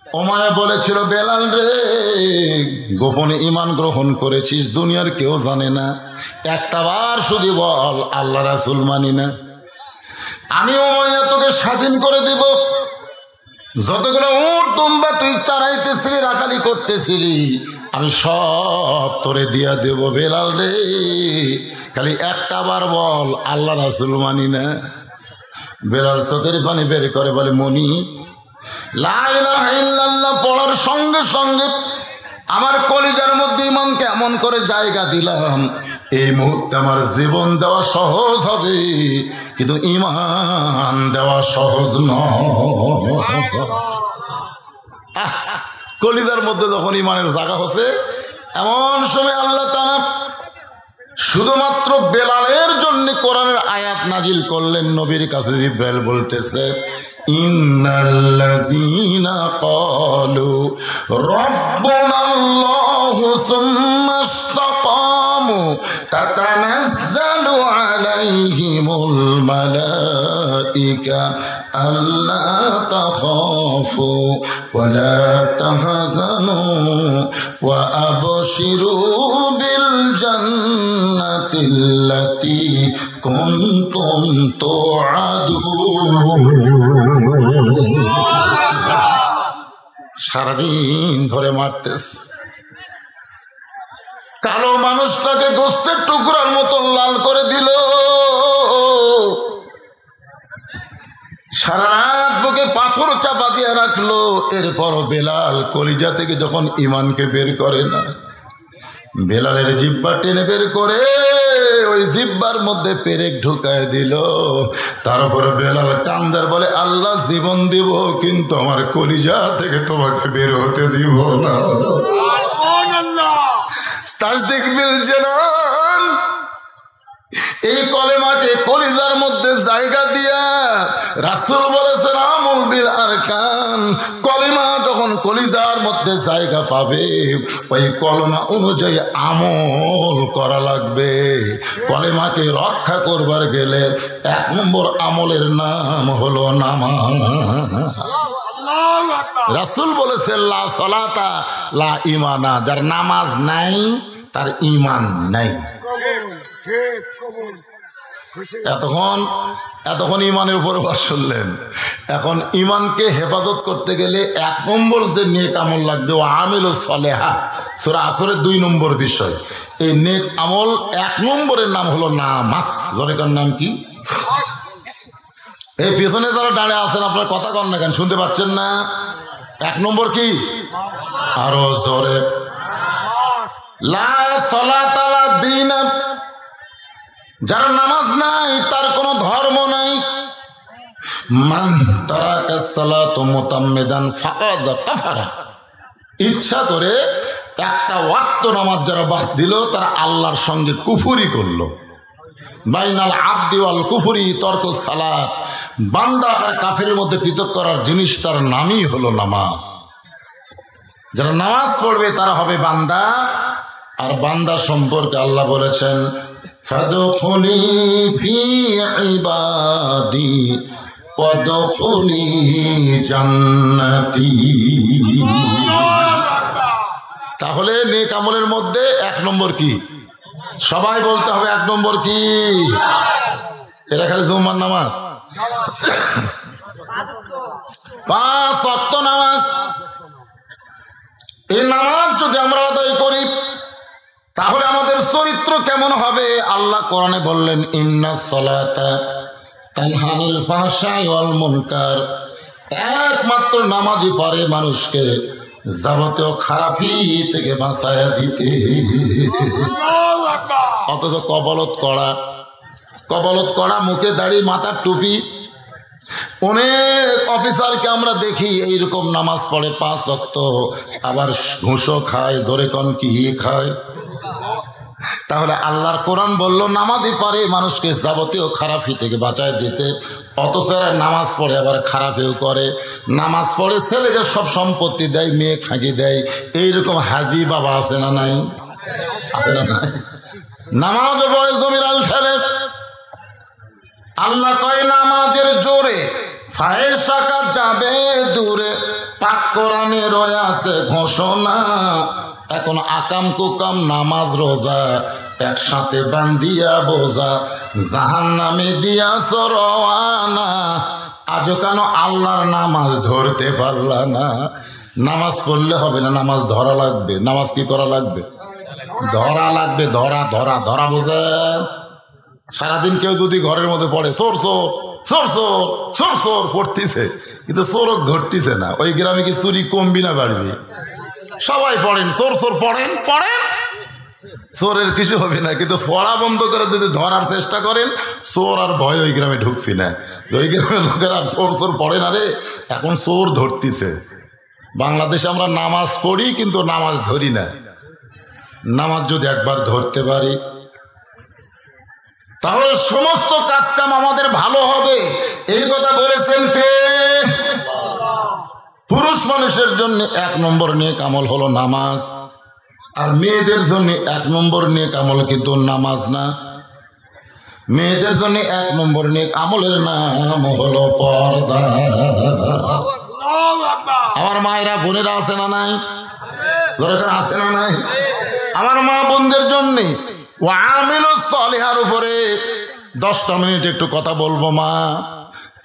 ওমায়া বলেছিল, বেলাল রে, গোপনে ঈমান গ্রহণ করেছিস, দুনিয়ার কেউ জানে না, একটা বার শুধু বল আল্লাহ রাসূল মানি না। আমি ওমায়া তোকে স্বাধীন করে দিব। যতগুলো উট দুম্বা তুই চড়াইতেছিলি, রাখালি করতেছিলি, আমি সব তোরে দিয়া দেব বেলাল রে, খালি একটা বার বল আল্লাহ রাসূল মানি না। বেলাল চোখের পানি বের করে বলে, মনি লা ইলাহা ইল্লাল্লাহ পড়ার সঙ্গে সঙ্গে আমার কলিজার মধ্যে ঈমানকে এমন করে জায়গা দিলাম, এই মুহূর্তে আমার জীবন দেওয়া সহজ হবে, কিন্তু ঈমান দেওয়া সহজ নয়। কলিজার মধ্যে যখন ঈমানের জায়গা হচ্ছে, এমন সময় আল্লাহ তাআলা শুধুমাত্র বেলালের জন্য কোরআনের আয়াত নাজিল করলেন। নবীর কাছে জিবরাইল বলতেছে, ইন্নাল্লাযীনা ক্বালু রাব্বুনাল্লাহু সুম্মা ইসতাকামু তাতানাজ্জালু আলাইহিমুল মালাইকা আল্লা তাখাফু ওয়া লা তাহজানু ওয়া আবশিরু বিল জান্নাতিল্লাতী কুনতুম তুআদুন। সারাদিন ধরে মারতেছে, কালো মানুষটাকে গোস্তের টুকরার মতন লাল করে দিল, সারা রাত বুকে পাথর চাপা দিয়ে রাখলো। এরপর বেলাল কলিজা থেকে যখন ঈমানকে বের করে না, বেলালের জিহ্বা টেনে বের করে ওই জিহ্বার মধ্যে পেরেক ঢুকায় দিল। তারপরে বেলাল কান্দার বলে, আল্লাহ জীবন দিব, কিন্তু আমার কলিজা থেকে তোমাকে বের হতে দিব না। তাসদীক বিল জানান, এই কলেমাকে কলিজার মধ্যে জায়গা দিয়া রাসূল বলেছেন, আমল বিল আরকান, কলেমা যখন কলিজার মধ্যে জায়গা পাবে, ওই কলেমা অনুযায়ী আমল করা লাগবে। কলেমাকে রক্ষা করবার গেলে 1 নম্বর আমলের নাম হলো নামাজ। রাসূল বলেছেন, লা সলাতা লা ঈমানা, যার নামাজ নাই তার ঈমান নাই। এতক্ষণ ঈমানের উপর কথা শুনলেন। এখন ঈমানকে হেফাজত করতে গেলে 1 নম্বর যে নেক আমল লাগবে, ও আমিলুস সলেহা, সূরা আসরের 2 নম্বর বিষয়। এই নেক আমল 1 নম্বরের নাম হলো নামাজ। জোরেকার নাম কি? এই পিছনে যারা দাঁড়িয়ে আছেন, আপনার কথা কন না কেন, শুনতে পাচ্ছেন না? 1 নম্বর কি? আরো জোরে। লা সলাতা লা দীন, যার নামাজ নাই তার কোনো ধর্ম নাই। মান তারাকা সালাতু মুতাম্মিদান ফাকাদ কাফারা, ইচ্ছা করে একটা ওয়াক্ত নামাজ যারা বাদ দিল, তারা আল্লাহর সঙ্গে কুফরি করলো। বাইনাল আবদি ওয়াল কুফরি তরকুস সালাত, বান্দা আর কাফেরের মধ্যে পৃথক করার জিনিস, তার নামই হলো নামাজ। যারা নামাজ পড়বে তারা হবে বান্দা। আর বান্দা সম্পর্কে আল্লাহ বলেছেন, ফাদখুলি ফি ইবাদি ওয়াদখুলি জান্নাতি। তাহলে নেক আমলের মধ্যে 1 নম্বর কি? সবাই বলতে হবে 1 নম্বর কি? এটা খালি জুম্মার নামাজ, 5 ওয়াক্ত নামাজ। এই নামাজ যদি আমরা আদায় করি, তাহলে আমাদের চরিত্র কেমন হবে? আল্লাহ কোরআনে বললেন, ইন্নাস সালাতা তানহা আনিল ফাহশাই ওয়াল মুনকার, একমাত্র নামাজই পারে মানুষকে যাবতীয় খারাপি থেকে বাঁচায়া দিতে। অথচ কবলত করা, মুখে দাড়ি, মাথার টুপি, অনেক অফিসারকে আমরা দেখি এইরকম নামাজ পড়ে 5 ওয়াক্ত, আবার ঘুষও খায়। ধরে কন কি খায়? তাহলে আল্লাহর কোরআন বলল নামাজই পারে মানুষকে যাবতীয় খারাপি থেকে বাঁচায় দিতে, অথচ নামাজ পড়ে আবার খারাপেও করে। নামাজ পড়ে ছেলেকে সব সম্পত্তি দেয়, মেয়ে ফাঁকি দেয়। এইরকম হাজি বাবা আছে না নাই? আছে না নাই? নামাজও পড়ে জমিরাল ঠেলে। আল্লাহ কয় নামাজের জোরে ফায়েসাকা যাবে দূরে, পাক কোরআনে রয়েছে ঘোষণা, এখন আকাম কুকাম নামাজ রোজা একসাথে বান্ধিয়া বোঝা, জাহান্নামে দিয়াছ রওয়ানা, আজও কেন আল্লাহর নামাজ ধরতে পারলা না? নামাজ পড়লে হবে না, নামাজ ধরা লাগবে। নামাজ কি করা লাগবে? ধরা লাগবে। ধরা ধরা ধরা বোঝেন? সারাদিন কেউ যদি ঘরের মধ্যে পড়ে চোর চোর চোর চোর চোর চোর পড়তেছে, কিন্তু চোরক ধরতেছে না, ওই গ্রামে কি চুরি কমবি না বাড়বে? সবাই পড়েন, চোর চোর পড়েন পড়েন, চোরের কিছু হবে না। কিন্তু পড়া বন্ধ করে যদি ধরার চেষ্টা করেন, চোর আর ভয় ওই গ্রামে ঢুকবি না। ওই গ্রামের লোকেরা চোর চোর পড়ে না রে, এখন চোর ধরতেছে। বাংলাদেশে আমরা নামাজ পড়ি কিন্তু নামাজ ধরি না। নামাজ যদি একবার ধরতে পারি তাহলে সমস্ত কাজকাম আমাদের ভালো হবে। এই কথা বলেছেন কে? পুরুষ মানুষের জন্য 1 নম্বর নেক আমল হলো নামাজ, আর মেয়েদের জন্য 1 নম্বর নেক আমল কিন্তু নামাজ না। মেয়েদের জন্য 1 নম্বর নেক আমলের নাম হলো পর্দা। আমার মায়েরা বোনেরা আছে না নাই? দরকার আছে না নাই? আমার মা বোনদের জন্য ওয়ামিলুস সালিহার উপরে 10টা মিনিট একটু কথা বলবো। মা,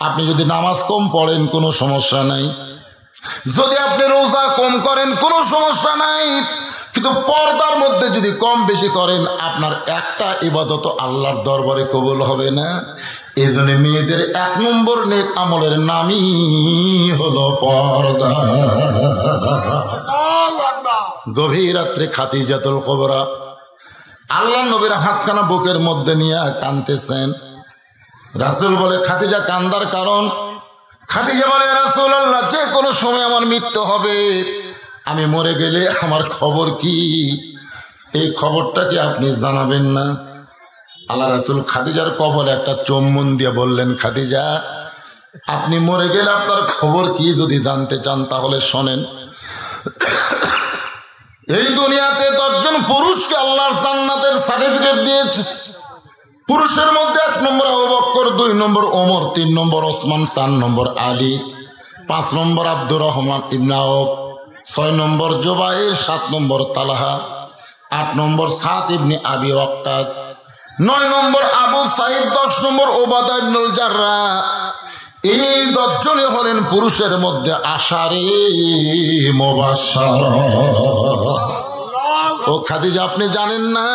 আপনি যদি নামাজ কম পড়েন কোনো সমস্যা নাই, যদি আপনি রোজা কম করেন কোনো সমস্যা নাই, কিন্তু পর্দার মধ্যে যদি কম বেশি করেন আপনার একটা ইবাদত আল্লাহর দরবারে কবুল হবে না। এই জন্য মেয়েদের 1 নম্বর নেক আমলের নামই হলো পর্দা। গভীর রাত্রে খাদিজাতুল কুবরা আল্লাহ নবীর হাতখানা বুকের মধ্যে নিয়ে কাঁদতেছেন। রাসূল বলে, খাদিজা কান্দার কারণ? খাদিজা বলে, রাসূলুল্লাহ, যে কোনো সময় আমার মৃত্যু হবে, আমি মরে গেলে আমার খবর কি? এই খবরটা কি আপনি জানাবেন না? আল্লাহ রাসূল খাদিজার কবরে একটা চুম্বন দিয়ে বললেন, খাদিজা, আপনি মরে গেলে আপনার খবর কি যদি জানতে চান তাহলে শোনেন। এই দুনিয়াতে 10 জন পুরুষকে আল্লাহর জান্নাতের সার্টিফিকেট দিয়েছে। পুরুষের মধ্যে 1 নম্বর আবু বকর, 2 নম্বর ওমর, 3 নম্বর ওসমান, 4 নম্বর আলী, 5 নম্বর আব্দুর রহমান ইবনে আওফ, 6 নম্বর জুবাইর, 7 নম্বর তালহা, 8 নম্বর সাদ ইবনে আবি ওয়াক্কাস, 9 নম্বর আবু সাইদ, 10 নম্বর ওবাদা ইবনুল জাররাহ। এই 10 জনই হলেন পুরুষের মধ্যে আশারে মুবাশশারা। ও খাদিজা, আপনি জানেন না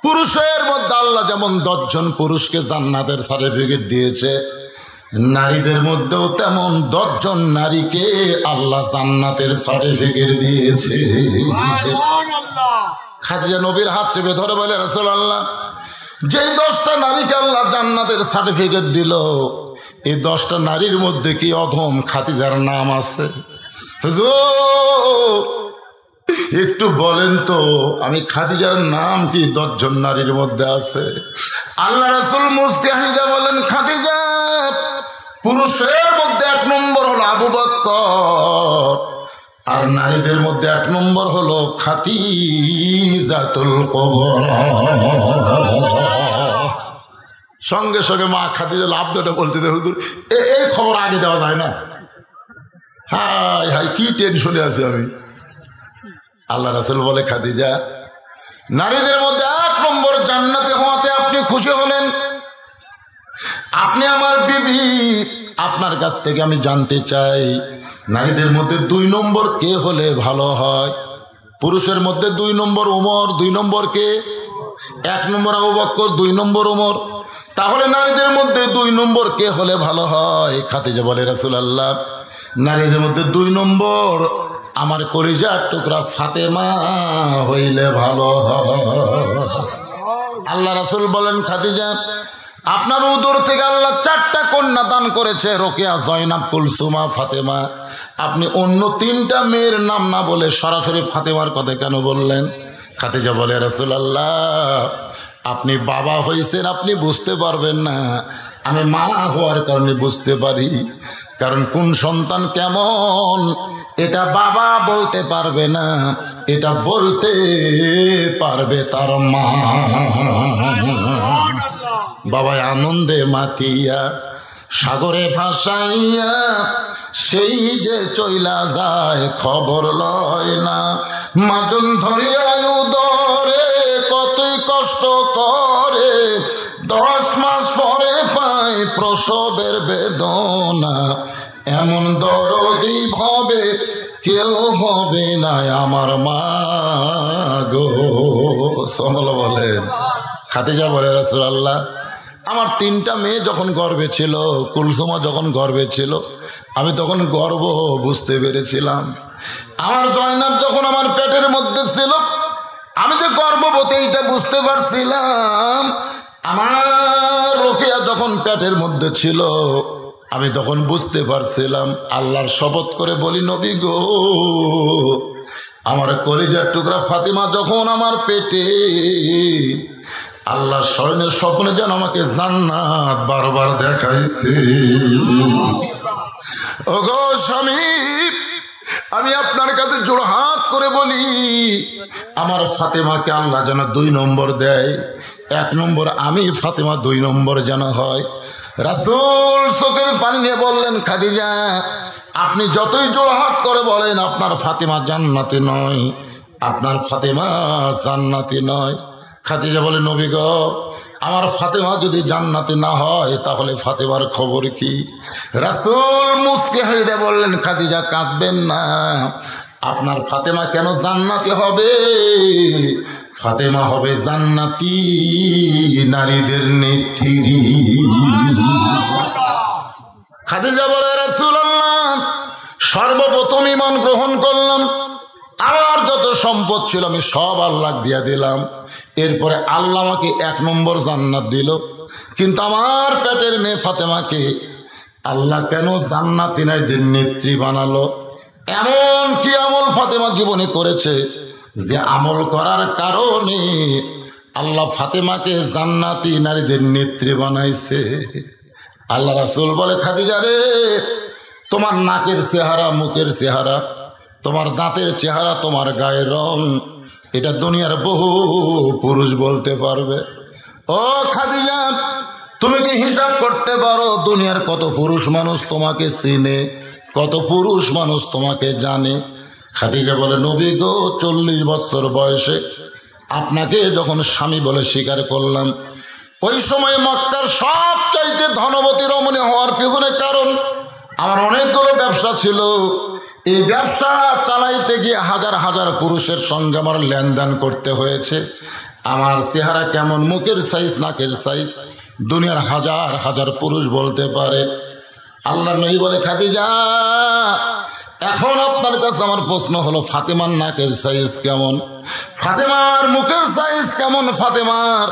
পুরুষের মধ্যে আল্লাহ যেমন 10 জন পুরুষকে জান্নাতের সার্টিফিকেট দিয়েছে, নারীদের মধ্যেও তেমন 10 জন নারীকে আল্লাহ জান্নাতের সার্টিফিকেট দিয়েছে। খাদিজা নবীর হাত চেপে ধরে বলে, রাসূলুল্লাহ, যেই 10টা নারীকে আল্লাহ জান্নাতের সার্টিফিকেট দিল, এই 10টা নারীর মধ্যে কি অধম খাদিজার নাম আছে? হুজুর, একটু বলেন তো, আমি খাদিজার নাম কি 10 জন নারীর মধ্যে আছে? আল্লাহ রাসূল মুস্তাহিদা বলেন, খাদিজা, পুরুষের মধ্যে 1 নম্বর হলো আবু বকর, আর নারীদের মধ্যে 1 নম্বর হলো খাদিজাতুল কুবরা। সঙ্গে সঙ্গে মা খাদিজা লাভ দেওয়া বলতে, হুজুর, এই খবর আগে দেওয়া যায় না? হাই হাই, কি টেনশনে আছি আমি। আল্লাহ রাসূল বলে, খাদিজা, নারীদের মধ্যে 1 নম্বর জান্নাতে হওয়াতে আপনি খুশি হলেন। আপনি আমার বিবি, আপনার কাছ থেকে আমি জানতে চাই, নারীদের মধ্যে 2 নম্বর কে হলে ভালো হয়? পুরুষের মধ্যে 2 নম্বর ওমর, 2 নম্বর কে? 1 নম্বর আবু বকর, 2 নম্বর ওমর। তাহলে নারীদের মধ্যে 2 নম্বর কে হলে ভালো হয়? খাদিজা বলে, রাসূলুল্লাহ, নারীদের মধ্যে 2 নম্বর আমার কলিজার টুকরা ফাতেমা হইলে ভালো হয়। আল্লাহ রাসূল বলেন, খাদিজা, আপনার উদর থেকে আল্লাহ 4টা কন্যা দান করেছে, রোকেয়া, জয়নাব, কুলসুমা, ফাতেমা। আপনি অন্য 3টা মেয়ের নাম না বলে সরাসরি ফাতেমার কথা কেন বললেন? খাদিজা বলে, রাসূলুল্লাহ, আপনি বাবা হয়েছেন, আপনি বুঝতে পারবেন না, আমি মা হওয়ার কারণে বুঝতে পারি। কারণ কোন সন্তান কেমন এটা বাবা বলতে পারবে না, এটা বলতে পারবে তার মা। বাবায় আনন্দে মাতিয়া, সাগরে ভাসাইয়া সেই যে চইলা যায় খবর লয় না। মাজন ধরিয়ায় উদরে কতই কষ্ট করে, 10 মাস পরে পায় প্রসবের বেদনা। এমন দরদি ভাবে কেউ হবে না আমার মা গো। সাল্লাল্লাহু বলেন। খাদিজা বলে রাসূলুল্লাহ আমার 3টা মেয়ে যখন গর্ভে ছিল, কুলসুমা যখন গর্ভে ছিল, আমি তখন গর্ব বুঝতে পেরেছিলাম। আমার জয়নাব যখন আমার পেটের মধ্যে ছিল, আমি যে গর্ভবতী এটা বুঝতে পারছিলাম। আমার রোকেয়া যখন পেটের মধ্যে ছিল, আমি তখন বুঝতে পারছিলাম। আল্লাহর শপথ করে বলি নবী গো, আমার কলিজার টুকরা ফাতিমা যখন আমার পেটে, আল্লাহ স্বয়নের স্বপ্নে যেন আমাকে জান্নাত বারবার দেখাইছে। ওগো স্বামী, আমি আপনার কাছে জোড় হাত করে বলি, আমার ফাতেমাকে আল্লাহ যেন 2 নম্বর দেয়। 1 নম্বর আমি, ফাতেমা 2 নম্বর যেন হয়। রাসূল চোখের পানি নিয়ে বললেন খাদিজা, আপনি যতই জোড় হাত করে বলেন আপনার ফাতেমা জান্নাতি নয়, আপনার ফাতেমা জান্নাতি নয়। খাদিজা বলে নবী গো, আমার ফাতেমা যদি জান্নাতি না হয় তাহলে ফাতেমার খবর কি? রাসূল মুস্কে হেসে বললেন খাদিজা কাঁদবেন না, আপনার ফাতেমা কেন জান্নাতি হবে? ফাতেমা হবে জান্নাতি নারীদের নেত্রী। খাদিজা বলে রাসূলুল্লাহ সর্বপ্রথম ঈমান গ্রহণ করলাম, আমার যত সম্পদ ছিল আমি সব আল্লাহ দিয়া দিলাম। এরপরে আল্লাহ আমাকে 1 নম্বর জান্নাত দিল, কিন্তু আমার পেটের মেয়ে ফাতেমাকে আল্লাহ কেন জান্নাতি নারীদের নেত্রী বানালো? এমন কি আমল ফাতেমা জীবনে করেছে যে আমল করার কারণে আল্লাহ ফাতেমাকে জান্নাতি নারীদের নেত্রী বানাইছে? আল্লাহ রাসূল বলে খাদিজা রে, তোমার নাকের চেহারা, মুখের চেহারা, তোমার দাঁতের চেহারা, তোমার গায়ের রং, এটা দুনিয়ার বহু পুরুষ বলতে পারবে। ও খাদিজা, তুমি কি হিসাব করতে পারো দুনিয়ার কত পুরুষ মানুষ তোমাকে চিনে, কত পুরুষ মানুষ তোমাকে জানে? খাদিজা বলে নবী গো, 40 বছর বয়সে আপনাকে যখন স্বামী বলে স্বীকার করলাম, ওই সময় মক্কার সবচাইতে ধনবতী রমণী হওয়ার পিছনে কারণ আমার অনেকগুলো ব্যবসা ছিল। এই ব্যবসা চালাইতে গিয়ে হাজার হাজার পুরুষের সঙ্গে আমার লেনদেন করতে হয়েছে। আমার চেহারা কেমন, মুখের সাইজ, নাকের সাইজ, দুনিয়ার হাজার হাজার পুরুষ বলতে পারে। আল্লাহ নবী বলে খাদিজা, এখন আপনার কাছে আমার প্রশ্ন হলো, ফাতেমার নাকের সাইজ কেমন, ফাতেমার মুখের সাইজ কেমন, ফাতেমার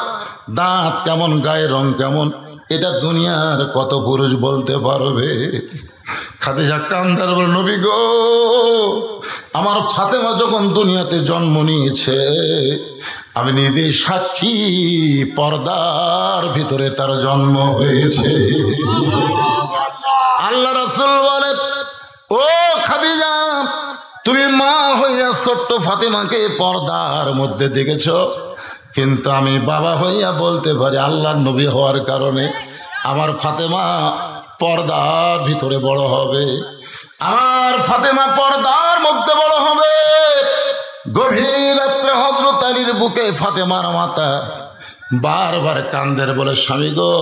দাঁত কেমন, গায়ের রং কেমন, এটা দুনিয়ার কত পুরুষ বলতে পারবে? খাদিজা কান্দার বলে নবী গো, আমার ফাতেমা যখন দুনিয়াতে জন্ম নিয়েছে আমি নিজে সাক্ষী, পর্দার ভিতরে তার জন্ম হয়েছে। আল্লাহ রাসূল বলে ও খাদিজা, তুমি মা হইয়া ছোট্ট ফাতেমাকে পর্দার মধ্যে দেখেছ, কিন্তু আমি বাবা হইয়া বলতে পারি আল্লাহর নবী হওয়ার কারণে আমার ফাতেমা পর্দার ভিতরে বড় হবে, আমার ফাতেমা পর্দার মধ্যে বড় হবে। গভীর রাত্রে হযরত আলীর বুকে ফাতেমার মাতা বারবার কান্দের, বলে স্বামী গো,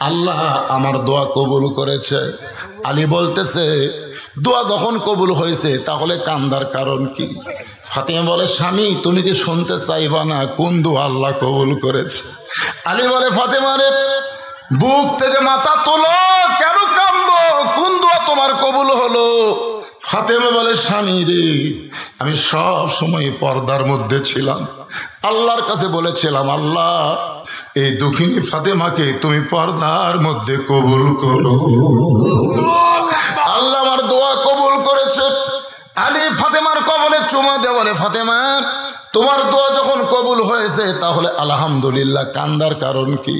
আল্লাহ আমার দোয়া কবুল করেছে। আলী বলতেছে দোয়া যখন কবুল হয়েছে তাহলে কান্দার কারণ কি? ফাতেমা বলে স্বামী তুমি কি শুনতে চাইবা না কোন দোয়া আল্লাহ কবুল করেছে? আলী বলে ফাতেমা রে, বুক থেকে মাথা তোলো, কেন কান্দো, কোন দোয়া তোমার কবুল হলো? ফাতেমা বলে স্বামী রে, আমি সব সময় পর্দার মধ্যে ছিলাম, আল্লাহর কাছে বলেছিলাম আল্লাহ এই দুঃখিনী ফাতেমাকে তুমি পর্দার মধ্যে কবুল করো। আল্লাহ আমার দোয়া কবুল করেছে। আলী ফাতেমার কবলে চুমা দিয়ে বলে ফাতেমা, তোমার দোয়া যখন কবুল হয়েছে তাহলে আলহামদুলিল্লাহ, কান্দার কারণ কি?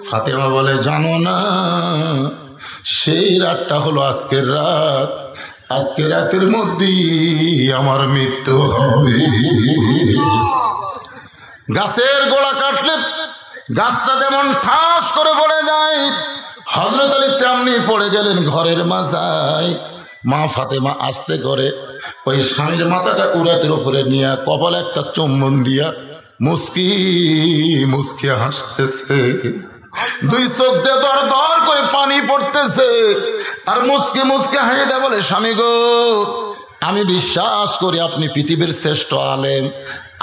ফাতেমা বলে জানো না, সেই রাতটা হলো আজকের রাত, আজকে রাতের মধ্যেই আমার মৃত্যু হবে। গাছের গোড়া কাটলে গাছটা যেমন ঠাস করে পড়ে যায়, হযরত আলী তেমনি পড়ে গেলেন ঘরের মাঝায়। মা ফাতেমা আস্তে করে ওই স্বামীর মাথাটা উরাতের উপরে নিয়ে কপালে একটা চুম্বন দিয়া মুস্কি মুস্কি হাসতেছে, দুই চোখ দিয়ে দর দর করে পানি পড়তেছে, আর মুস্কি মুস্কি হাসি দেয় বলে, স্বামী গো, আমি বিশ্বাস করি আপনি পৃথিবীর শ্রেষ্ঠ আলেম,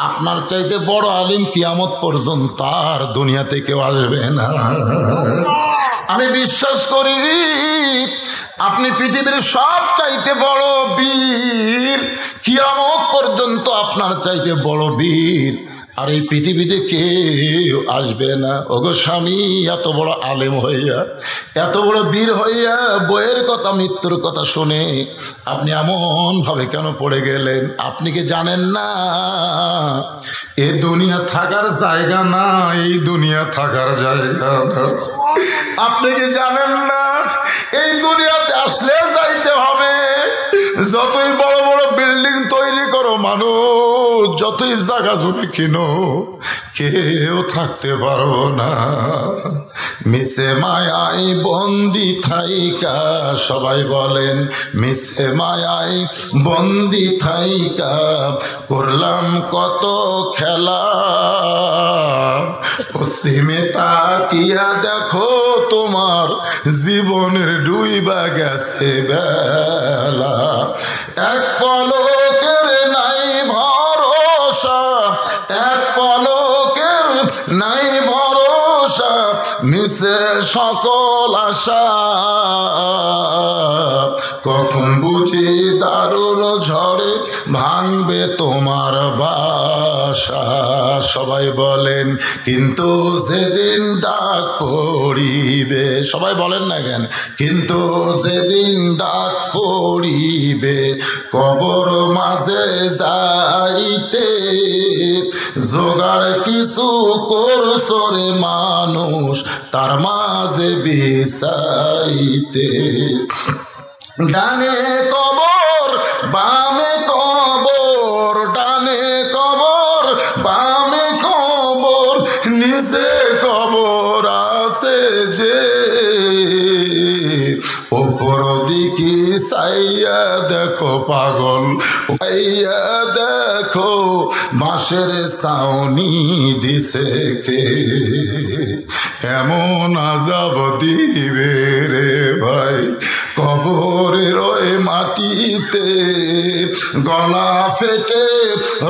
আপনার চাইতে বড় আলিম কিয়ামত পর্যন্ত আর দুনিয়াতে কেউ আসবে না। আমি বিশ্বাস করি আপনি পৃথিবীর সব চাইতে বড় বীর, কিয়ামত পর্যন্ত আপনার চাইতে বড় বীর আর এই পৃথিবীতে কেউ আসবে না। ওগো স্বামী, এত বড় আলেম হইয়া, এত বড় বীর হইয়া বইয়ের কথা, মৃত্যুর কথা শুনে আপনি এমন ভাবে কেন পড়ে গেলেন? আপনি কি জানেন না এ দুনিয়া থাকার জায়গা না, এই দুনিয়া থাকার জায়গা না? আপনি কি জানেন না এই দুনিয়াতে আসলে যাইতে হবে? যতই বড় বড় বিল্ডিং তৈরি করো মানুষ, যতই জায়গা জমি কিনো, কেউ থাকতে পারবো না। মিশে মায়াই বন্দি থাইকা, সবাই বলেন মিশে মায়াই বন্দি থাইকা করলাম কত খেলা, পশ্চিমে তাকিয়া দেখো তোমার জীবনের ডুইবা গেছে বেলা, এক পলকের নাই ভরসা, এক পলকের নাই ভরসা, মিশে সকল আশা, কখন বুঝি দারুণ ঝড়ে ভাঙবে তোমার বাসা। সবাই বলেন কিন্তু যেদিন ডাক পড়িবে, সবাই বলেন না কেন? কিন্তু যেদিন ডাক পড়িবে কবর মাঝে যাইতে, জোগাড় কিছু করছো রে মানুষ তার মাঝে বিছাইতে, ডানে কবর বামে কবর, ডানে কবর বামে কবর, নিচে কবর আছে যে, ওপর দিকে চাইয়া দেখো পাগল, চাইয়া দেখো বাঁশের ছাউনি দিছে কে, এমন আযাব দিবে রে ভাই কবরের ওই মাটিতে, গলা ফেটে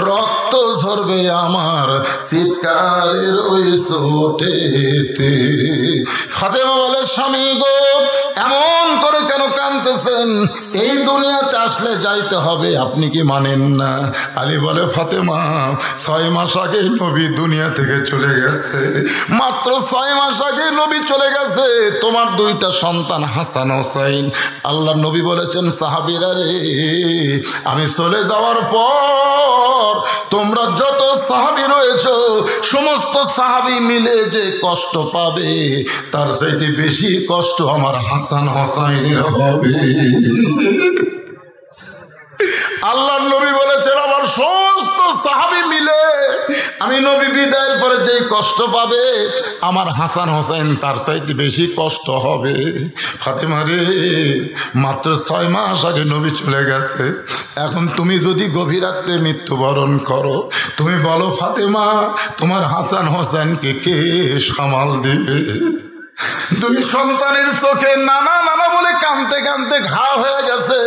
রক্ত ঝরবে আমার চিৎকারের ওই চোটেতে। ফাতেমা বলে, স্বামী গো, এমন করে কেন কাঁদতেছেন? এই দুনিয়াতে আসলে যাইতে হবে, আপনি কি মানেন না? আলী বলে, ফাতেমা 6 মাস আগে নবী দুনিয়া থেকে চলে গেছে, মাত্র 6 মাস আগে নবী চলে গেছে, তোমার 2টা সন্তান হাসান হোসাইন। আল্লাহ নবী বলেছেন, সাহাবীরা রে, আমি চলে যাওয়ার পর তোমরা যত সাহাবী রয়েছে সমস্ত সাহাবী মিলে যে কষ্ট পাবে তার চাইতে বেশি কষ্ট আমার হাসান হোসাইনের হবে। আল্লাহর নবী বলেছেন, আমার সমস্ত সাহাবী মিলে আমি নবী বিদায়ের পরে যেই কষ্ট পাবে আমার হাসান হোসেন তার চাইতে বেশি কষ্ট হবে। ফাতেমা রে, মাত্র 6 মাস আগে নবী চলে গেছে, এখন তুমি যদি গভীর রাত্রে মৃত্যুবরণ করো, তুমি বলো ফাতেমা, তোমার হাসান হোসেনকে কে সামাল দেবে? 2 সন্তানের চোখে নানা নানা বলে কানতে কানতে ঘা হয়ে গেছে।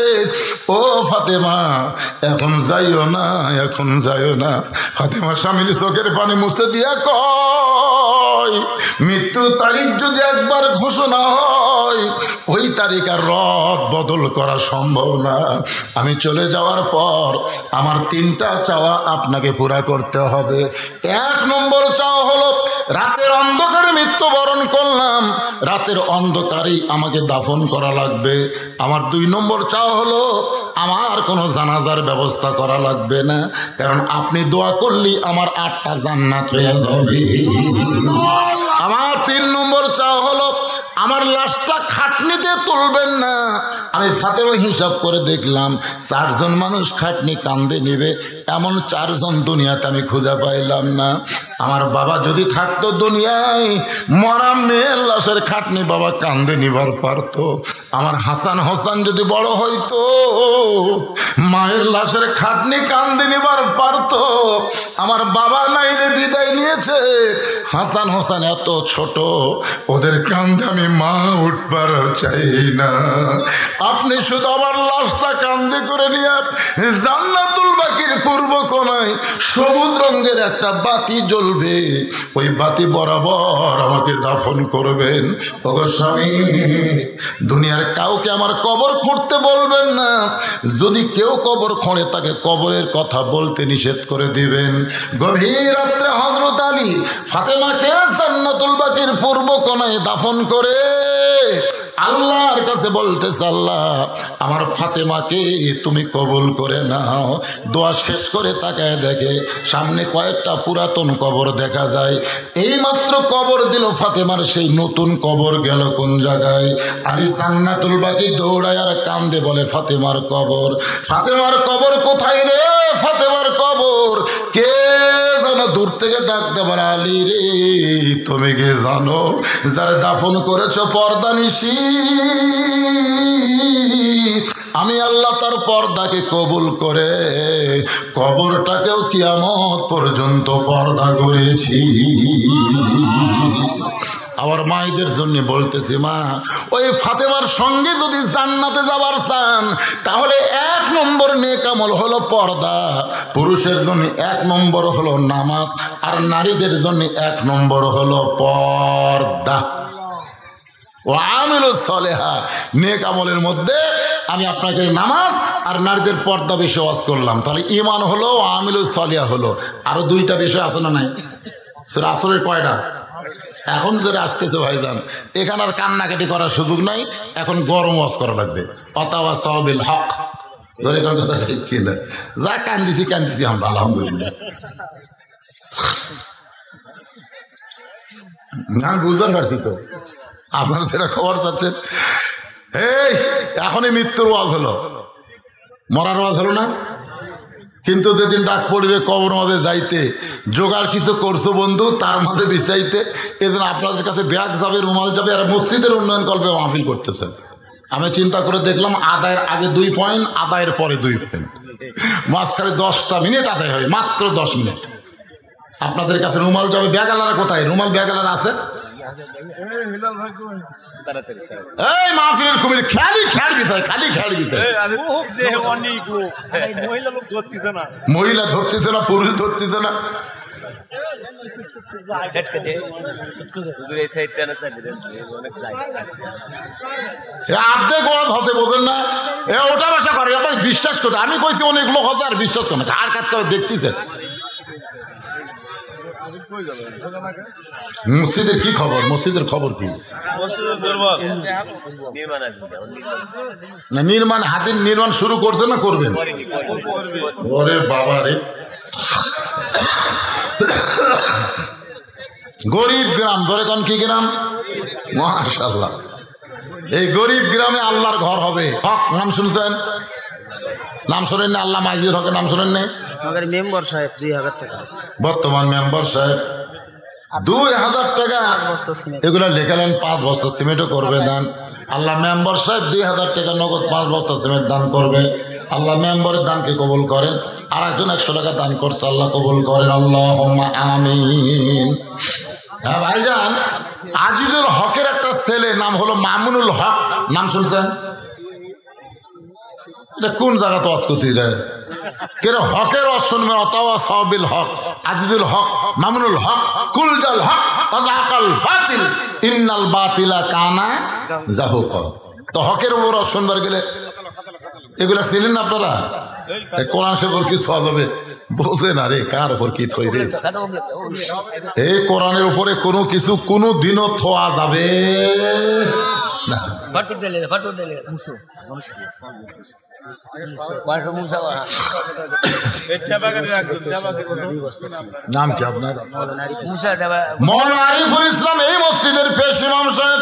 ও ফাতেমা, এখন যাইও না, এখন যাইও না। ফাতেমা স্বামীর চোখের পানি মুছে দিয়া কয়, মৃত্যু তারিখ যদি একবার ঘোষণা হয় ওই তারিখ আর রদ বদল করা সম্ভব না। আমি চলে যাওয়ার পর আমার 3টা চাওয়া আপনাকে পুরা করতে হবে। 1 নম্বর চাওয়া হলো, রাতের অন্ধকারে মৃত্যুবরণ করলাম, রাতের অন্ধকারেই আমাকে দাফন করা লাগবে। আমার 2 নম্বর চাওয়া হলো, আমার কোনো জানাজার ব্যবস্থা করা লাগবে না, কারণ আপনি দোয়া করলেই আমার 8টা জান্নাত হয়ে যাবে। আমার 3 নম্বর চাওয়া হলো, আমার লাশটা খাটনিতে তুলবেন না। আমি ফাতেমা হিসাব করে দেখলাম 4 জন মানুষ খাটনি কান্দে নিবে, এমন 4 জন দুনিয়াতে আমি খুঁজে পাইলাম না। আমার বাবা যদি থাকতো দুনিয়ায়, মরা মেয়ের লাশের খাটনি বাবা কান্দে নিবার পারতো। আমার হাসান হোসেন যদি বড় হইতো, মায়ের লাশের খাটনি কান্দে নিবার পারতো। আমার বাবা নাই রে, বিদায় নিয়েছে। হাসান হোসেন এত ছোট, ওদের কান্দে আমি মা উঠবার চাই না। আপনি শুধু আমার লাশটা কান্দে করে নিয়ে জান্নাতুল বাকির পূর্ব কোণায় সবুজ রঙের একটা বাতি জ্বলবে, ওই বাতি বরাবর আমাকে দাফন করবেন। ওগো স্বামী, দুনিয়ার কাউকে আমার কবর খুঁড়তে বলবেন না। যদি কেউ কবর খোঁড়ে তাকে কবরের কথা বলতে নিষেধ করে দিবেন। গভীর রাত্রে হযরত আলী ফাতেমাকে জান্নাতুল বাকির পূর্ব কোণায় দাফন করে আল্লাহর কাছে বলতেছে, আল্লাহ আমার ফাতেমাকে তুমি কবুল করে নাও। দোয়া শেষ করে তাকায় দেখে সামনে কয়েকটা পুরাতন কবর দেখা যায়। এই মাত্র কবর দিল ফাতেমার, সেই নতুন কবর গেল কোন জায়গায়? আলী জান্নাতুল বাকি দৌড়ায় আর কান্দে বলে, ফাতেমার কবর, ফাতেমার কবর কোথায় রে? ফাতেমার কবর কে যেন দূর থেকে ডাকতে পারে, আলী রে তুমি কি জানো যারা দাফন করেছো পর্দানিশী, আমি আল্লাহ তার পর্দাকে কবুল করে কবরটাকেও কিয়ামত পর্যন্ত পর্দা করেছি। আমার মায়েদের জন্য বলতেছি, মা ওই ফাতেমার সঙ্গে যদি জান্নাতে যাবার চান তাহলে 1 নম্বর নেক আমল হলো পর্দা। পুরুষের জন্য 1 নম্বর হলো নামাজ, আর নারীদের জন্য 1 নম্বর হলো পর্দা। ও আমিলুস সালেহা, নেক আমলের মধ্যে আমি আপনাকে নামাজ আর নারীদের পর্দা বিষয় ওয়াজ করলাম, তাহলে ঈমান হলো, আমিলুস সালেহা হলো। আরো 2টা বিষয় আছে না নাই? সূরা আসরের কয়টা? এখন যারা আসতেছে ভাইজান, এখানে আর কান্নাকাটি করার সুযোগ নাই, এখন গরম ওয়াজ করা লাগবে। অতাওয়াসাউ বিল হক, ধরে কোন কথা ঠিক কিনা? যা কান্দিছি আমরা আলহামদুলিল্লাহ। না বুঝতে পারছি তো, আপনারা যেটা খবর চাচ্ছেন। এই এখনই মৃত্যুর ওয়াজ হলো, মরার ওয়াজ হলো না। কিন্তু যেদিন ডাক পড়বে কবর মাঝে যাইতে, জোগাড় কিছু করছো বন্ধু তার মাঝে বিছাইতে, এদিন আপনাদের কাছে ব্যাগ যাবে, রুমাল যাবে, আর মসজিদের উন্নয়ন কল্পে মাহফিল করতেছেন। আমি চিন্তা করে দেখলাম, আদায়ের আগে 2 পয়েন্ট, আদায়ের পরে 2 পয়েন্ট, মাঝখানে 10টা মিনিট আদায় হয়, মাত্র 10 মিনিট। আপনাদের কাছে রুমাল যাবে, ব্যাগালারা কোথায়? রুমাল ব্যাগালারা আছে? এই মাহফিলের কুমির খালি খেয়াল বিষয়, খালি খেয়াল বিষয়। মহিলা ধরতেছে না, পুরুষ ধরতেছে না। অর্ধেক ওয়াজ হচ্ছে, বোঝেন না? ওটা বাসা করে, আপনার বিশ্বাস করতে। আমি কইছি অনেক লোক হচ্ছে আর বিশ্বাস করে না, কার কাজ করে দেখতেছে। মসজিদের কি খবর? মসজিদের খবর কি? না নির্মাণ, হাতের নির্মাণ শুরু করছে না করবেন? ওরে বাবা রে, গরিব গ্রাম, ধরে কোন কি গ্রাম? মাশাআল্লাহ, এই গরিব গ্রামে আল্লাহর ঘর হবে। হক নাম শুনছেন? নাম শোনেন না? আল্লাহ মাইজুর হকের নাম শোনেন না? মেম্বার সাহেব 2000 টাকা, বর্তমান মেম্বার সাহেব 2000 টাকা, এগুলো লেখালেন 5 বস্তা সিমেন্টও করবে দান। আল্লাহ মেম্বার সাহেব 2000 টাকা নগদ 5 বস্তা সিমেন্ট দান করবে। আল্লাহ মেম্বারের দানকে কবুল করেন। আর একজন 100 টাকা দান করছে, আল্লাহ কবুল করেন, আল্লাহুম্মা আমিন। হ্যাঁ ভাইজান, আজিজুল হকের একটা ছেলে নাম হলো মামুনুল হক, নাম শুনছেন? এটা কোন জায়গা তো অতকুতি রে? কেন হকের অসম্মান? অতাওয়াসাউ বিল হক, আজিজুল হক, মামুনুল হক, কুলজাল হক, তাযাকাল বাতিল, ইন্নাল বাতিলা কানা যাহুকা। তো হকের উপর অসম্মান গেলে এগুলা ছিলেন না আপনারা? কোরআন শরীফের কি থোয়া যাবে? বোঝে না রে, কার উপর কি থই রে? এই কোরআনের উপরে কোনো কিছু কোনো দিনও থোয়া যাবে না। নাম কি আপনার? মৌলানা আরিফুল ইসলাম এই মসজিদের পেশ ইমাম সাহেব,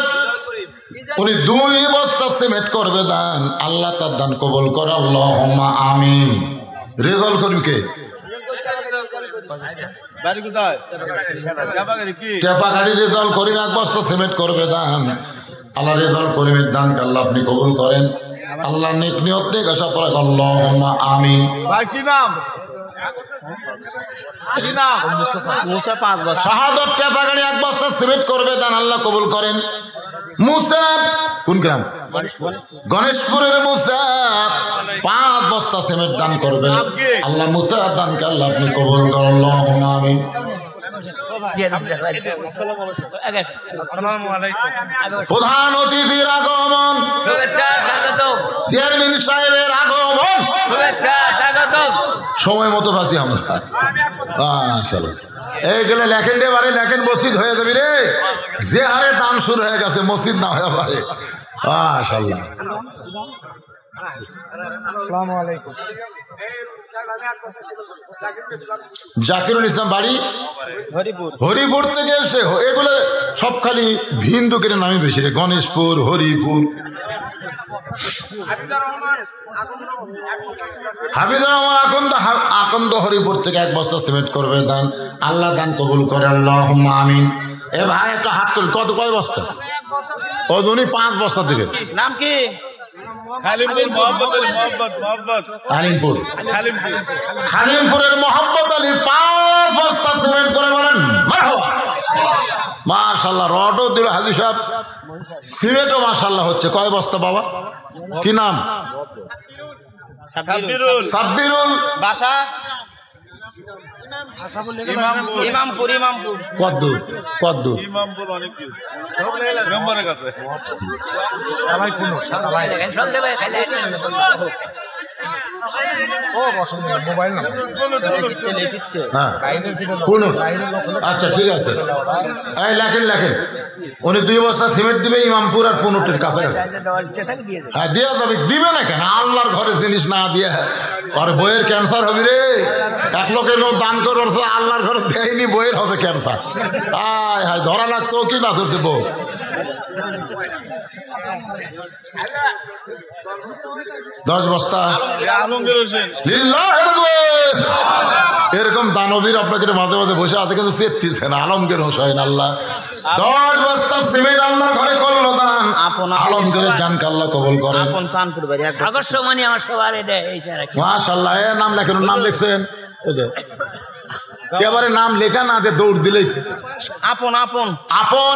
উনি 2 বস্তা সিমেন্ট করবে দান। আল্লাহ তার দান কবুল করে, আল্লাহুম্মা আমিন। রেজাল্ট করিম কে? টেফাগাড়ি রেজাল্ট করিম এক বস্তা সিমেন্ট করবে দান। আল্লাহ রেজাল্ট করিমের দানকে আল্লাহ আপনি কবুল করেন। আল্লাহ নেক নিয়ত নেক আশা করে আল্লাহুম্মা আমিন। ভাই কি নাম? মুসা 5 বছর। শাহাদত টেফাগাড়ি এক বস্তা সিমেন্ট করবে দান আল্লাহ কবুল করেন। মুসা কোন গ্রাম? গণেশপুরের মুসা 5 বস্তা সিমেন্ট দান করবে আল্লাহ। মুসা দানকে আল্লাহ আপনি কবুল করেন আল্লাহুম্মা আমিন। প্রধান অতিথির আগমন, চেয়ারম্যান সাহেবের আগমন, সময় মতো বাসি আমরা। এইগুলো লেখেন রে বারে লেখেন, মসজিদ হয়ে যাবি রে। যে হারে দান শুরু হয়ে গেছে মসজিদ না হয়ে পারে। মাশাআল্লাহ। জাকিরুল ইসলাম বাড়ি হরিপুর থেকে এসে, এগুলো সব খালি ভিন্দুকের নামই বেশি রে। গণেশপুর, হরিপুর। হাফিজুর রহমান আকন্দ হরিপুর থেকে 1 বস্তা সিমেন্ট করবে দান আল্লাহ দান কবুল করে আল্লাহুম্মা আমিন। এ ভাই একটা হাত তুল, কয় বস্তা? ও উনি 5 বস্তা দিবেন। নাম কি? খালিমপুরের মোহাম্মদ আলী 5 বস্তা সিমেন্ট করে বলেন মারহাবা। মাশাআল্লাহ। রডও দিল হাজী সাহেব, সিমেন্টও মাশাআল্লাহ হচ্ছে। কয় বস্তা বাবা? কি নাম? সাব্বিরুল। বাসা ইমামপুর। কদ্দুর আচ্ছা ঠিক আছে। এই লেখেন উনি 2 বস্তা সিমেন্ট দিবে ইমামপুর আর পুনটের কাছাকাছি। হ্যাঁ দেওয়া যাবে। দিবে না কেন? আল্লাহর ঘরে জিনিস না দিয়ে আর বইয়ের ক্যান্সার হবে রে। 1 লোকের দান করে আল্লাহর ঘরে দেয়নি, বইয়ের হবে ক্যান্সার। হায় ধরা লাগতো কি না ধরতে বউ। দশ বস্তা এরকম দানবীর আপনাকে মাঝে মাঝে বসে আছে, কিন্তু চেততেছে না। আলমগীর হোসেন আল্লাহ 10 বস্তা সিমেন্ট আল্লাহর ঘরে করলো দান। আলমগীরের দানকে আল্লাহ কবুল করেন। মাশাআল্লাহ। এর নাম লেখেন, নাম লিখছেন একেবারে নাম লেখা না যে দৌড় দিলেই আপন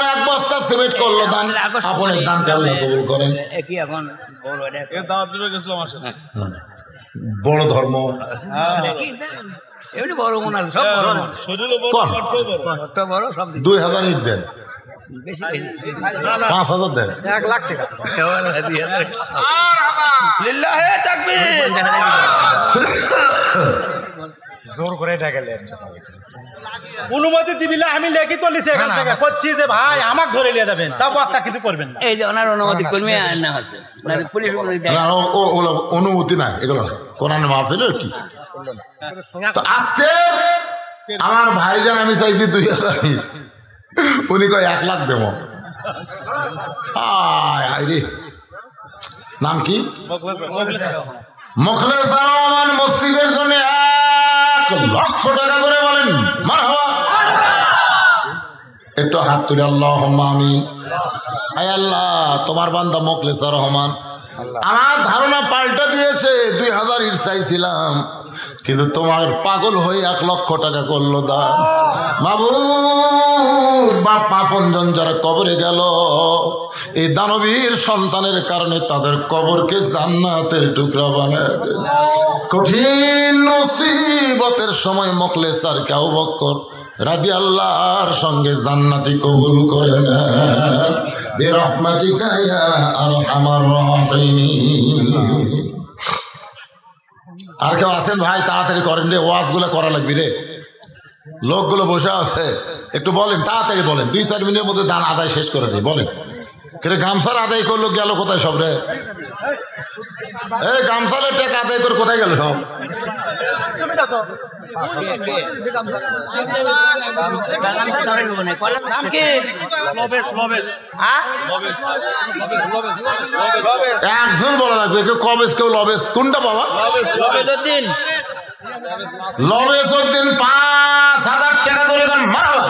1 বস্তা সিমেন্ট করলো দান। আপনের দানকে আল্লাহ কবুল করেন। বড় ধর্ম এমনি বড় মনে আছে, সব বড় মনে, 2000 ইট দেন, 5000 দেন, 1 লাখ টাকা। লিল্লাহে তাকবীর। জোর করে ডাকলেন অনুমতি দিবিলা। আমি লেখি তো লিখে এখান থেকে করছি যে ভাই আমাকে ধরে নিয়ে যাবেন, তাও কথা কিছু করবেন না। এই যে ওনার অনুমতি কর্মী না আছে, পুলিশ অনুমতি নাই, এগুলো কোরআন মাহফিল কি। আজকে আমার ভাইজান আমি চাইছি 2000, উনি কয় 1 লাখ দেব। রে নাম কি? মোখলেস রহমান মসজিদের জন্য 1 লক্ষ টাকা করে বলেন মারহাবা। একটু হাত তুলে আল্লাহুম্মা আমিন। আয় আল্লাহ, তোমার বান্দা মোখলেস রহমান আমার ধারণা পাল্টা দিয়েছে। 2000 ইট চাইছিলাম, কিন্তু তোমার পাগল হয়ে 1 লক্ষ টাকা করলো দান। মাবুদ, বাপ আপনজন যারা কবরে গেল, এই দানবীর সন্তানের কারণে তাদের কবরকে জান্নাতের টুকরা বানায় দেন। কঠিন মুসিবতের সময় মোখলেস আর আবু বকর রাদিয়াল্লাহর সঙ্গে জান্নাতি কবুল করে নেন বিরহমাতিকা ইয়া আরহামার রাহিমিন। আর কেউ আছেন ভাই? তাড়াতাড়ি করেন রে, ওয়াজগুলো করা লাগবে রে। লোকগুলো বসে আছে, একটু বলেন, তাড়াতাড়ি বলেন। 2-4 মিনিটের মধ্যে দান আদায় শেষ করে দিই। বলেন কে গামছার আদায় করলো, গেল কোথায় সব রে? এই গামছার টাকা আদায় করে কোথায় গেল সব? একজন বলা লাগবে, কেউ কবেজ কেউ লবেজ। কোনটা বাবা? লবেসউদ্দিন 5,000 টাকা ধরে গান মারাবা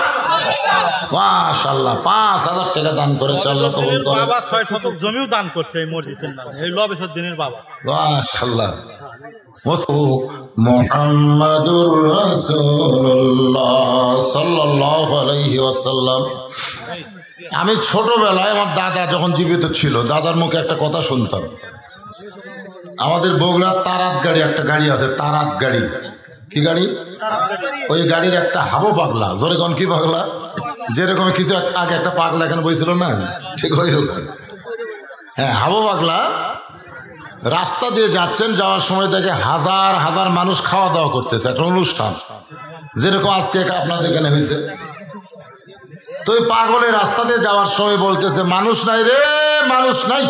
মাশাআল্লাহ 5,000 টাকা দান করেছে আল্লাহ কবুল করে বাবা 6 শতক জমিও দান করছে এই মসজিদের নামে এই লবেসউদ্দিনের বাবা মাশাআল্লাহ মুহাম্মাদুর রাসূলুল্লাহ সাল্লাল্লাহু আলাইহি ওয়াসাল্লাম। আমি ছোটবেলায় আমার দাদা যখন জীবিত ছিল দাদার মুখে একটা কথা শুনতাম। আমাদের বগুড়ার তারাত গাড়ি একটা গাড়ি আছে, তারাত গাড়ি। কি গাড়ি? ওই গাড়ির একটা হাবো পাগলা, জোরে কোন কি পাগলা, যেরকম কিছু আগে একটা পাগলা এখানে বইছিল না, ঠিক ওই রকম। হ্যাঁ, হাবো পাগলা রাস্তা দিয়ে যাচ্ছেন, যাওয়ার সময় দেখে হাজার হাজার মানুষ খাওয়া দাওয়া করতেছে, একটা অনুষ্ঠান যেরকম আজকে আপনাদের এখানে হয়েছে। তো ওই পাগলে রাস্তা দিয়ে যাওয়ার সময় বলতেছে, মানুষ নাই রে, মানুষ নাই।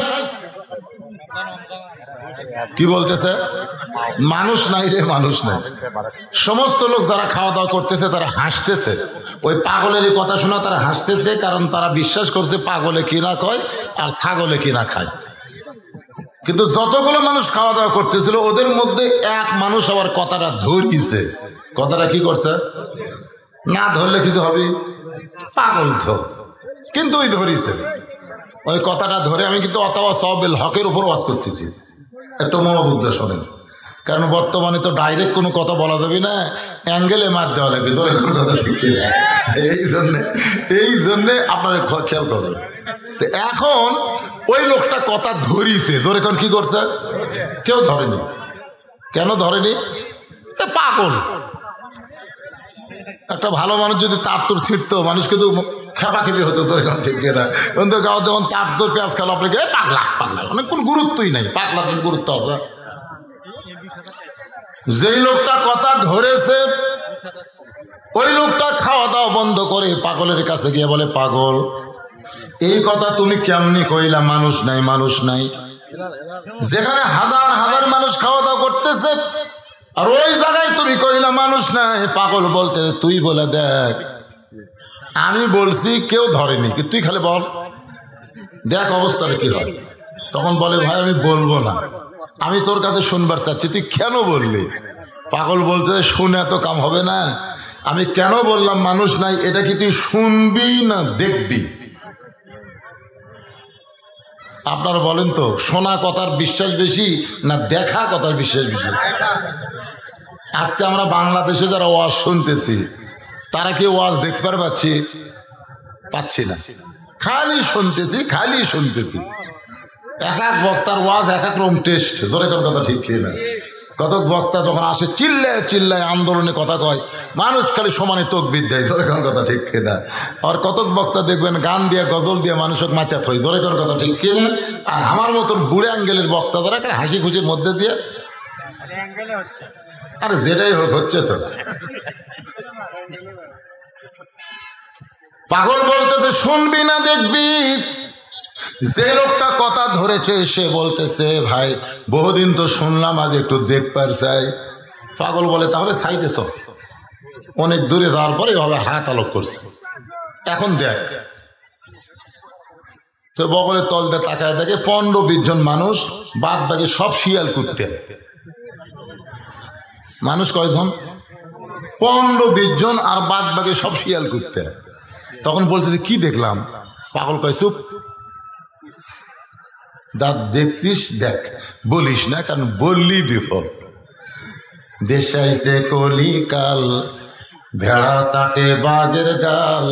কি বলতেছে? মানুষ নাই রে, মানুষ নাই। সমস্ত লোক যারা খাওয়া দাওয়া করতেছে তারা হাসতেছে। ওই পাগলের এই কথা শোনা তারা হাসতেছে, কারণ তারা বিশ্বাস করছে পাগলে কিনা কয় আর ছাগলে কিনা খায়। কিন্তু যতগুলো মানুষ খাওয়া দাওয়া করতেছিল ওদের মধ্যে এক মানুষ আবার কথাটা ধরিয়েছে। কথাটা কি করছে? না ধরলে কিছু হবে, পাগল তো, কিন্তু ওই ধরিয়েছে। ওই কথাটা ধরে আমি কিন্তু অথবা সবেল হকের উপর ওয়াজ করতেছি, একটু মনোবুদ্ধ শোনেন। কারণ বর্তমানে তো ডাইরেক্ট কোনো কথা বলা যাবে না, অ্যাঙ্গেলে মার দেওয়া লাগবে, জোরে কোনো কথা ঠিক না। এই জন্যে আপনারা খেয়াল করবেন। তো এখন ওই লোকটা কথা ধরিয়েছে, জোরে কোন কি করছে? কেউ ধরেনি। কেন ধরেনি? পাগল। একটা ভালো মানুষ যদি তার তোর ছিটতো, মানুষ কিন্তু খেপাখেপি হতো, তোর এখন ঠিক না। কিন্তু গাঁও যখন তার তোর পেঁয়াজ খেলো আপনাকে পাগলা পাগলা, মানে কোনো গুরুত্বই নাই, পাগলার কোনো গুরুত্ব আছে? যেই লোকটা কথা ধরেছে ওই লোকটা খাওয়া দাওয়া বন্ধ করে পাগলের কাছে গিয়ে বলে, পাগল এই কথা তুমি কেমনি কইলা, মানুষ নাই মানুষ নাই, যেখানে হাজার হাজার মানুষ খাওয়া দাওয়া করতেছে আর ওই জায়গায় তুমি কইলা মানুষ নাই। পাগল বলতে, তুই বলে দেখ, আমি বলছি কেউ ধরেনি, কি তুই খালি বল, দেখ অবস্থাটা কি হয়। তখন বলে, ভাই আমি বলবো না, আমি তোর কাছে শুনবার চাচ্ছি, তুই কেন বললি? পাগল বলতে, শুনে এত কাম হবে না, আমি কেন বললাম মানুষ নাই এটা কি তুই শুনবি না দেখবি? আপনারা বলেন তো, শোনা কথার বিশ্বাস বেশি না দেখা কথার বিশ্বাস বেশি? আজকে আমরা বাংলাদেশে যারা ওয়াজ শুনতেছি তারা কি ওয়াজ দেখতে পাচ্ছি না, খালি শুনতেছি, খালি শুনতেছি। এক এক বক্তার ওয়াজ এক এক রকম টেস্ট, জোরে কোন কথা ঠিক খেয়ে না। কতক বক্তা যখন আসে চিল্লায় চিল্লায় আন্দোলনে কথা কয়, মানুষ খালি সমানে তকবির দেয়, জোরে কোন কথা ঠিক খেয়ে না। আর কতক বক্তা দেখবেন গান দিয়ে গজল দিয়ে মানুষক মাথা থই, জোরে কোন কথা ঠিক খেয়ে না। আর আমার মতন বুড়ে অ্যাঙ্গেলের বক্তা যারা হাসি খুশির মধ্যে দিয়ে, আরে যেটাই হোক হচ্ছে তো। পাগল বলতেছে শুনবি না দেখবি। যে লোকটা কথা ধরেছে সে বলতেছে, ভাই বহুদিন তো শুনলাম, আজ একটু দেখবার চাই। পাগল বলে, তাহলে সাইডে চল। অনেক দূরে যাওয়ার পরে এভাবে হাত আলোক করছে, এখন দেখ। তো বগলের তল দিয়ে তাকায় দেখে 15-20 জন মানুষ, বাদ বাকি সব শিয়াল কুত্তে। মানুষ কয়জন? 15-20 জন, আর বাদ বাকি সব শিয়াল কুত্তে। তখন বলতেছে, কি দেখলাম? পাগল কয়, চুপ, দাঁত দেখছিস দেখ, বলিস না, কারণ বললি বিপদ। দেশাইছে কলিকাল, ভেড়া চাটে বাঘের গাল,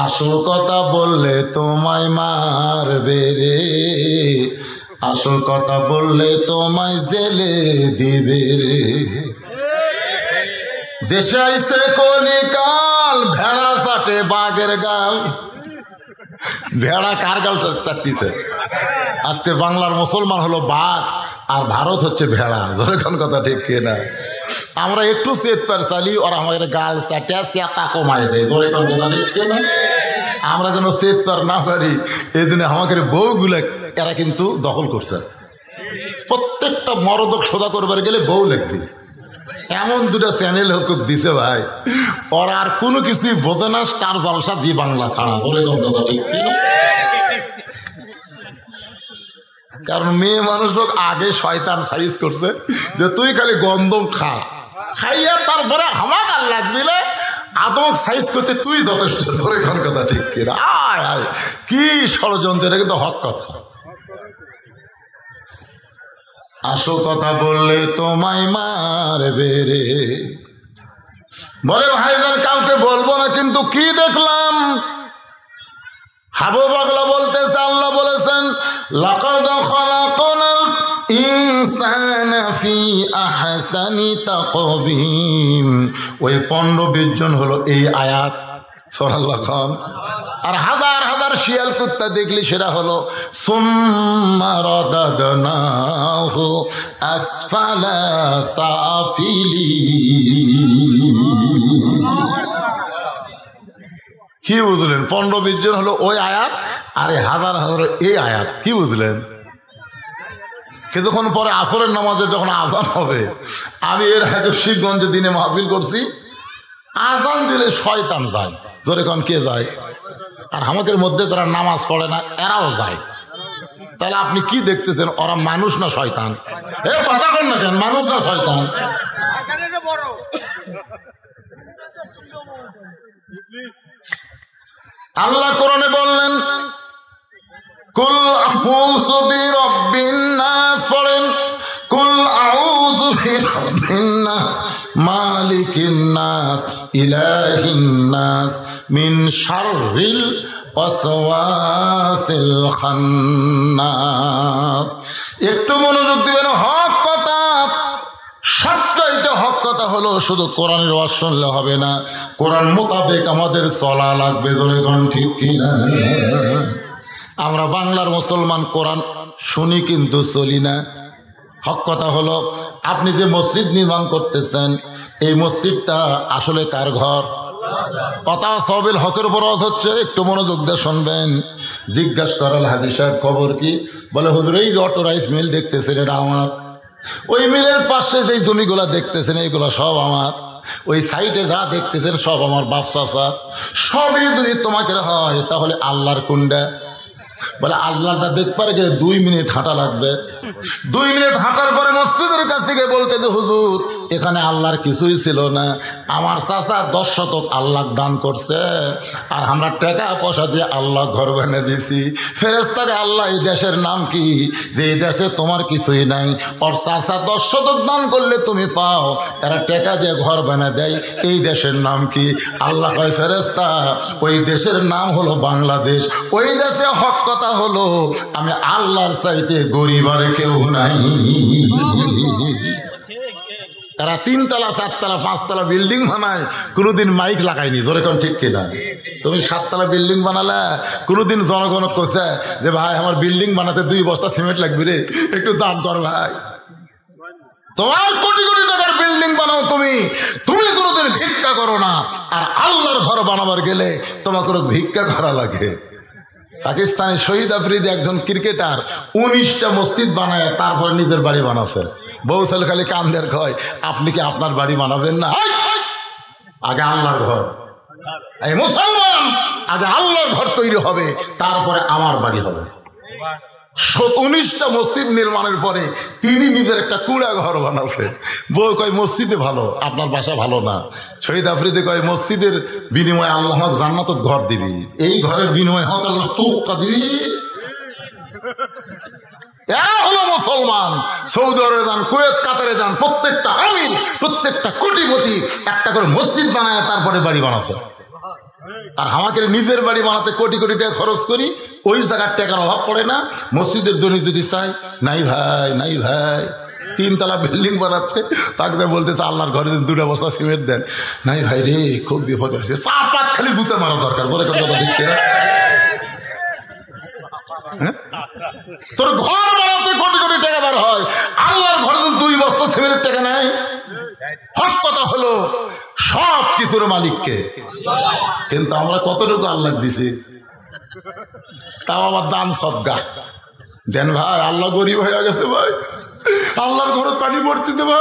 আসল কথা বললে তোমায় মারবে রে, আসল কথা বললে তোমায় জেলে দিবে রে। দেশাইছে কলিকাল, ভেড়া চাটে বাঘের গাল। ভেড়া কার গাল চাটতিছে? আজকে বাংলার মুসলমান হলো বাঘ আর ভারত হচ্ছে ভেড়া, যেরকম কথা ঠিক কিনা? আমরা একটু চেতপার চালি, ওরা আমাদের গাল চাটিয়া চেতা কমাই দেয়, যেরকম কথা ঠিক কিনা? আমরা যেন চেতপার না পারি এই জন্য আমাদের বউগুলা এরা কিন্তু দখল করছে। প্রত্যেকটা মরদক সোজা করবার গেলে বউ লাগবে। এমন দুটা চ্যানেল হুকুক দিছে ভাই, ওরা আর কোনো কিছুই বোঝে না, স্টার জলসা জি বাংলা ছাড়া, যেরকম কথা ঠিক কিনা? কারণ মেয়ে মানুষ আগে শয়তান সাইজ করছে যে তুই খালি গন্ধম খা, খাইয়া তারপরে হামাক আর লাগবি রে আদম সাইজ করতে তুই যথেষ্ট তোর এখন কথা ঠিক কিনা আয় আয় কি ষড়যন্ত্র, এটা কিন্তু হক কথা। আসল কথা বললে তোমায় মারবে রে। বলে ভাইজান কাউকে বলবো না, কিন্তু কি দেখলাম হাবু পাগলা বলতেছে, আল্লাহ বলেছেন লাকাদ খালাকনাল ইনসানা ফি আহসানি তাকবীম। ওই 15-20 জন হলো এই আয়াত সুবহানাল্লাহ খান। আর হাজার হাজার শিয়াল কুত্তা দেখলি সেটা হলো সুম্মা রাদাদনাহু আসফালা সাফিলিন। কি বুঝলেন? 15-20 জন হলো ওই আয়াত, আর হাজার হাজার এই আয়াত। কি বুঝলেন? কিছুক্ষণ পরে আসরের নামাজে যখন আজান হবে, আমি এর আগে শিবগঞ্জে দিনে মাহফিল করছি, আজান দিলে শয়তান যায়। জোরে কোন কে যায়? আর আমাদের মধ্যে যারা নামাজ পড়ে না এরাও যায়। তাহলে আপনি কি দেখতেছেন? ওরা মানুষ না শয়তান? এ কথা কন না কেন, মানুষ না শয়তান? আল্লাহ কোরআনে বললেন কুল আউযু বিরাব্বিন নাস, পড়েন কুল আউযু বিরাব্বিন নাস মালিকিন নাস ইলাহিন নাস মিন শাররিল ওয়াসওয়াসিল খান্নাস। একটু মনোযোগ দিবেন, হক কথা। সবচাইতে হক কথা হলো শুধু কোরআনের ওয়াজ শুনলে হবে না, কোরআন মোতাবেক আমাদের চলা লাগবে। জোরে কোন ঠিক কিনা? আমরা বাংলার মুসলমান কোরআন শুনি কিন্তু চলি না। হক কথা হলো আপনি যে মসজিদ নির্মাণ করতেছেন, এই মসজিদটা আসলে কার ঘর? কথা সবিল হকের উপর ওয়াজ হচ্ছে, একটু মনোযোগ দিয়ে শুনবেন। জিজ্ঞাসা করাল হাজী সাহেব খবর কি? বলে হুজুর এই যে অটো রাইস মিল দেখতেছেন এটা আমার। ওই মিলের পাশে যেই জমিগুলা দেখতেছেন এইগুলা সব আমার। ওই সাইডে যা দেখতেছেন সব আমার বাপ চাচা। সবই যদি তোমাকে হয় তাহলে আল্লাহর কুন্ডা। বলে আল্লাহটা দেখবার গেলে 2 মিনিট হাঁটা লাগবে। 2 মিনিট হাঁটার পরে মসজিদের কাছে গিয়ে বলতে যে হুজুর এখানে আল্লাহর কিছুই ছিল না, আমার চাচা 10 শতক আল্লাহ দান করছে, আর আমরা টাকা পয়সা দিয়ে আল্লাহ ঘর বানিয়ে দিছি। ফেরেশতাকে আল্লাহ এই দেশের নাম কি, যে এই দেশে তোমার কিছুই নাই, ওর চাচা 10 শতক দান করলে তুমি পাও, এরা টাকা দিয়ে ঘর বানিয়ে দেয়, এই দেশের নাম কি? আল্লাহ কয় ফেরেশতা ওই দেশের নাম হলো বাংলাদেশ। ওই দেশে হক কথা হলো আমি আল্লাহর চাইতে গরিব আর কেউ নাই। তারা 3 তলা 4 তলা 5 তলা বিল্ডিং বানায়, কোনোদিন মাইক লাগায়নি। ধরে কোন ঠিক কিনা? তুমি 7 তলা বিল্ডিং বানালে কোনোদিন জনগণ কইছে যে ভাই আমার বিল্ডিং বানাতে 2 বস্তা সিমেন্ট লাগবে রে, একটু দান কর ভাই। তোমার কোটি কোটি টাকার বিল্ডিং বানাও, তুমি কোনোদিন ভিক্ষা করো না। আর আল্লাহর ঘর বানাবার গেলে তোমাকে ভিক্ষা করা লাগে। পাকিস্তানের শহীদ আফ্রিদি একজন ক্রিকেটার 19টা মসজিদ বানায় তারপরে নিজের বাড়ি বানাচ্ছে। বউ ছেলে খালি কান্দের কয় আপনি কি আপনার বাড়ি বানাবেন না? আগে আল্লাহর ঘর, এই মুসলমান আগে আল্লাহর ঘর তৈরি হবে, তারপরে আমার বাড়ি হবে। 19টা মসজিদ নির্মাণের পরে তিনি নিজের একটা কুড়া ঘর বানাচ্ছে। বউ কয় মসজিদে ভালো, আপনার বাসা ভালো না। শহীদ আফ্রিদি কয় মসজিদের বিনিময়ে আল্লাহ জান্নাতের ঘর দিবি, এই ঘরের বিনিময়ে হক আল্লাহ চৌকা দিবি। হলো মুসলমান। সৌদি আরবে যান, কুয়েত কাতারে যান, প্রত্যেকটা আমির প্রত্যেকটা কোটিপতি একটা করে মসজিদ বানায় তারপরে বাড়ি বানাচ্ছে। আর আমাকে নিজের বাড়ি বানাতে কোটি কোটি টাকা খরচ করি, ওই জায়গার টাকার অভাব পড়ে না। মসজিদের জন্য যদি চাই, নাই ভাই নাই ভাই, 3 তলা বিল্ডিং বানাচ্ছে, তাকে বলতেছে আল্লাহর ঘরে 2 বস্তা সিমেন্ট দেন। নাই ভাই রে খুব বিপদ আছে, 4-5 খালি জুতে মারা দরকার। জোরে কথা ঠিক না? তোর ঘর বানাতে কোটি কোটি টাকা বার হয়, আল্লাহর ঘরে 2 বস্তা সিমেন্টের টাকা নেয়। হক কথা হলো সব কিছুর মালিককে, কিন্তু আমরা কতটুকু আল্লাহ দিছি? তাও আবার দান সদকা দেন ভাই। আল্লাহ গরিব হয়ে গেছে ভাই, আল্লাহর ঘরে পানি ভর্তি দেবা,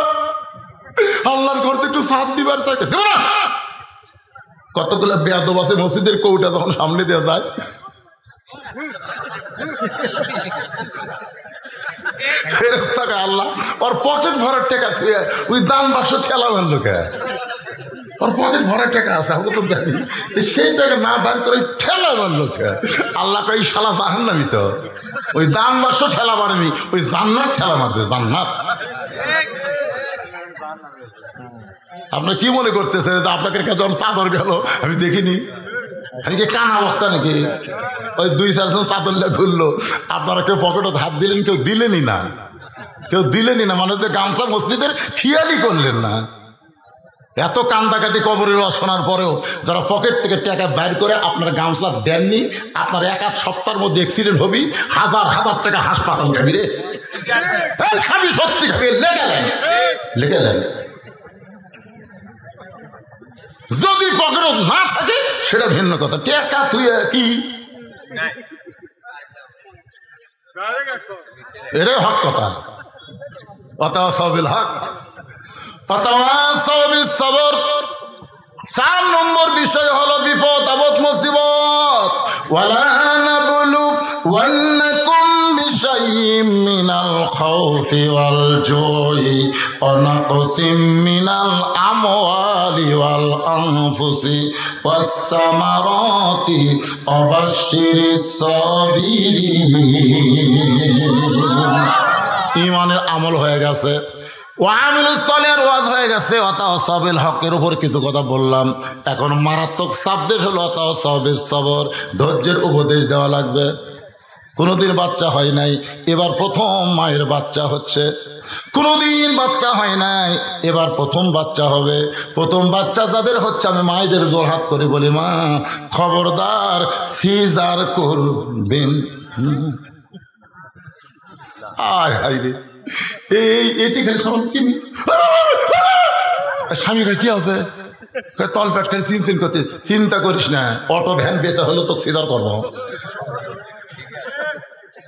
আল্লাহর ঘরতে একটু সাথ দিবার চাইতে দেব না। কতগুলো বেয়াদব আছে মসজিদের কৌটা যখন সামনে দেওয়া যায়, ফেরেশতাকে আল্লাহ ওর পকেট ভরার টাকা থুয়ে ওই দান বাক্স ঠেলা মারলো কে? ওর পকেট ভরার টাকা আছে, আমরা তো জানি, সেই টাকা না বার করে ঠেলা মারলো কে? আল্লাহ কই শালা জাহান্নামী তো, ওই দান বাক্স ঠেলা মারেনি, ওই জান্নাত ঠেলা মারছে, জান্নাত। আপনার কি মনে করতেছেন আপনাকে যখন চাদর গেল আমি দেখিনি? আমি কি কানা বক্তা নাকি? ওই 2-4জন চাদরটা ঘুরলো, আপনারা কেউ পকেটে হাত দিলেন, কেউ দিলেনই না, কেউ দিলেনই না, মানে যে গামছা মসজিদের খেয়ালই করলেন না। এত কান্দাকাটি কবরের শোনার পরেও যারা পকেট থেকে টাকা বাইর করে আপনার গামছা দেননি, আপনার 1-8 সপ্তাহের মধ্যে অ্যাক্সিডেন্ট হবি, 1000 টাকা হাসপাতাল খাবি রে, খাবি, সত্যি খাবি, লেগেলেন। যদি পকেট না থাকে সেটা ভিন্ন কথা, টাকা তুই কি এটাই হক কথা। হক 4 নম্বর বিষয় হলো বিপদ আপদ মুসিবত। ওয়ালা নাবলু ওয়ান্নাকুম বিশাইইম মিনাল খাউফি ওয়াল জুই ওয়া নাকসিম মিনাল আমওয়ালি ওয়াল আনফুসি ওয়াস সামারাতি ওয়া বাশশিরিস সাবিরিন। ঈমানের আমল হয়ে গেছে, ওয়াজ হয়ে গেছে, অতাওয়াসাবিল হকের উপর কিছু কথা বললাম। এখন মারাত্মক সাবজেক্ট হলো অতাওয়াসাবিস সবর, ধৈর্যের উপদেশ দেওয়া লাগবে। কোনোদিন বাচ্চা হয় নাই, এবার প্রথম মায়ের বাচ্চা হচ্ছে। কোনোদিন বাচ্চা হয় নাই, এবার প্রথম বাচ্চা হবে। প্রথম বাচ্চা যাদের হচ্ছে, আমি মায়েদের জোরহাত করে বলি, মা খবরদার সিজার করবেন। আয় হাই রে, এটি খালি স্বামী কি আছে তল পেট খালি চিনচিন করতে, চিন্তা করিস না, অটো ভ্যান বেচা হলো তো সিজার করবো।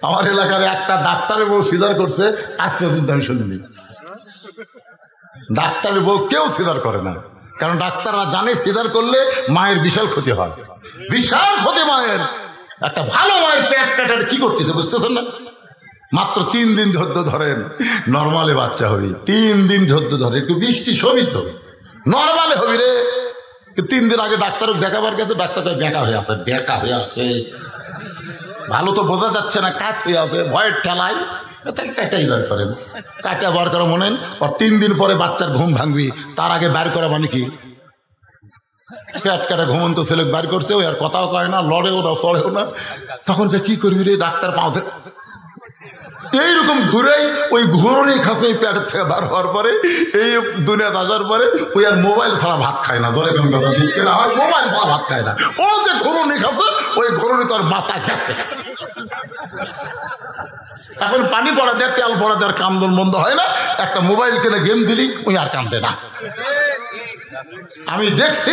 আমার এলাকার একটা ডাক্তারের বউ সিজার করছে, আজ পর্যন্ত আমি শুনিনি। ডাক্তারের বউ কেউ সিজার করে না, কারণ ডাক্তাররা জানে সিজার করলে মায়ের বিশাল ক্ষতি হয়, বিশাল ক্ষতি মায়ের। একটা ভালো মায়ের পেট কাটার কি করতেছে বুঝতেছেন না? মাত্র 3 দিন ধৈর্য ধরেন, নর্মালে বাচ্চা হবি। 3 দিন ধৈর্য ধরে, একটু বৃষ্টি সবই তো নর্মালে হবি রে। 3 দিন আগে ডাক্তার দেখাবার গেছে, ডাক্তারটা বেঁকা হয়ে আছে, ভালো তো বোঝা যাচ্ছে না, কাজ হয়ে আছে, ভয়ের ঠেলায় কাটাই বার করেন, কাটা বার করা মনেন। আর 3 দিন পরে বাচ্চার ঘুম ভাঙবি, তার আগে বার করা মানে কি? পেট কাটা ঘুমন্ত ছেলে বার করছে, ওই আর কথাও কয় না, লড়েও না, চড়েও না, তখন কি করবি রে? ডাক্তার পাও এইরকম ঘুরেই ওই ঘুরনি খাসে পেটের থেকে বার হওয়ার পরে, এই দুনিয়াতে আসার পরে ওই আর মোবাইল ছাড়া ভাত খায় না। ধরে কোন কথা ঠিক না হয়, মোবাইল ছাড়া ভাত খায় না। ও যে ঘুরনি খাসে, ওই ঘুরনি তোর মাথা গেছে। এখন পানি পড়া দেয়, তেল পড়া দেওয়ার কান্দন বন্ধ হয় না। একটা মোবাইল কিনে গেম দিলি, ওই আর কান্দে না। আমি দেখছি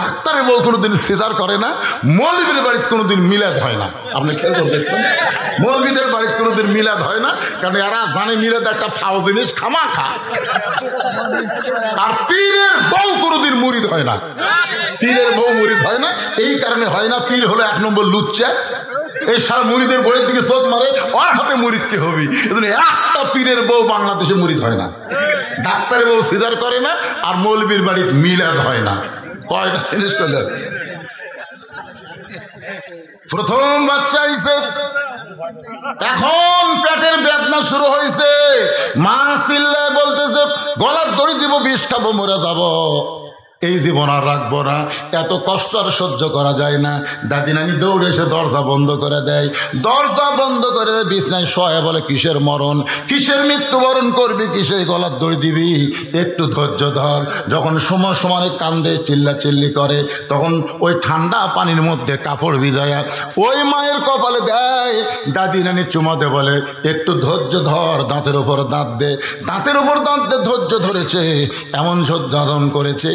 ডাক্তারের বউ কোনোদিন সিজার করে না, মৌলবীর বাড়িতে কোনোদিন মিলাদ হয় না। আপনি খেয়াল করে দেখবেন, মৌলবীদের বাড়িতে কোনোদিন মিলাদ হয় না, কারণ এরা জানে মিলাদ একটা ফাও জিনিস, খামাখা। আর পীরের বউ কোনোদিন মুরিদ হয় না, পীরের বউ মুরিদ হয় না। এই কারণে হয় না, পীর হলো 1 নম্বর লুচ্চা। এই সারা মুরিদের বইয়ের দিকে চোখ মারে, ওর হাতে মুরিদকে হবি। একটা পীরের বউ বাংলাদেশে মুরিদ হয় না, ডাক্তারের বউ সিজার করে না, আর মৌলবীর বাড়িতে মিলাদ হয় না। কয়টা জিনিস করলে প্রথম বাচ্চা হইছে, এখন পেটের বেদনা শুরু হয়েছে। মা চিল্লায় বলতেছে, গলার দড়ি দিব, বিষ খাবো, মরে যাব, এই জীবন আর রাখবো না, এত কষ্ট আর সহ্য করা যায় না। দাদি নানি দৌড়ে এসে দরজা বন্ধ করে দেয়, দরজা বন্ধ করে বিছনায় শোয়, বলে কিসের মরণ, কিসের মৃত্যুবরণ করবি, কিসের গলার দড়ি দিবি, একটু ধৈর্য ধর। যখন সমানে কান্দে, চিল্লাচিল্লি করে, তখন ওই ঠান্ডা পানির মধ্যে কাপড় ভিজায়া ওই মায়ের কপালে দেয়। দাদি নানি চুমাতে বলে, একটু ধৈর্য ধর, দাঁতের ওপর দাঁত দে। দাঁতের ওপর দাঁত দে, ধৈর্য ধরেছে, এমন ধারণ করেছে।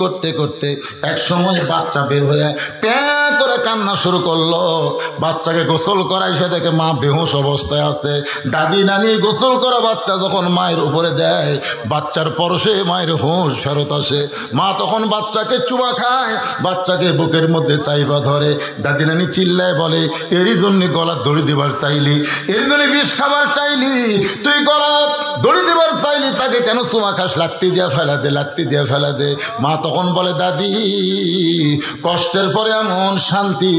করতে করতে এক সময় বাচ্চা বের হয়ে প্যাঁচ করে কান্না শুরু করলো। বাচ্চাকে গোসল করাই সে দেখে মা বেহুশ অবস্থায় আছে। দাদি নানি গোসল করা বাচ্চা যখন মায়ের উপরে দেয়, বাচ্চার পরশে মায়ের হুঁশ ফেরত আসে। মা তখন বাচ্চাকে চুমা খায়, বাচ্চাকে বুকের মধ্যে চাইবা ধরে। দাদি নানি চিল্লায় বলে, এরই জন্য গলা দড়ি দেবার চাইলি, এর জন্য বিষ খাবার চাইলি, তুই গলা দড়ি দেবার চাইলি, তাকে কেন চুমা খাস? লাত্তি দিয়া ফেলা দে, লাত্তি দিয়া ফেলা দে। মা তখন বলে, দাদি কষ্টের পরে এমন শান্তি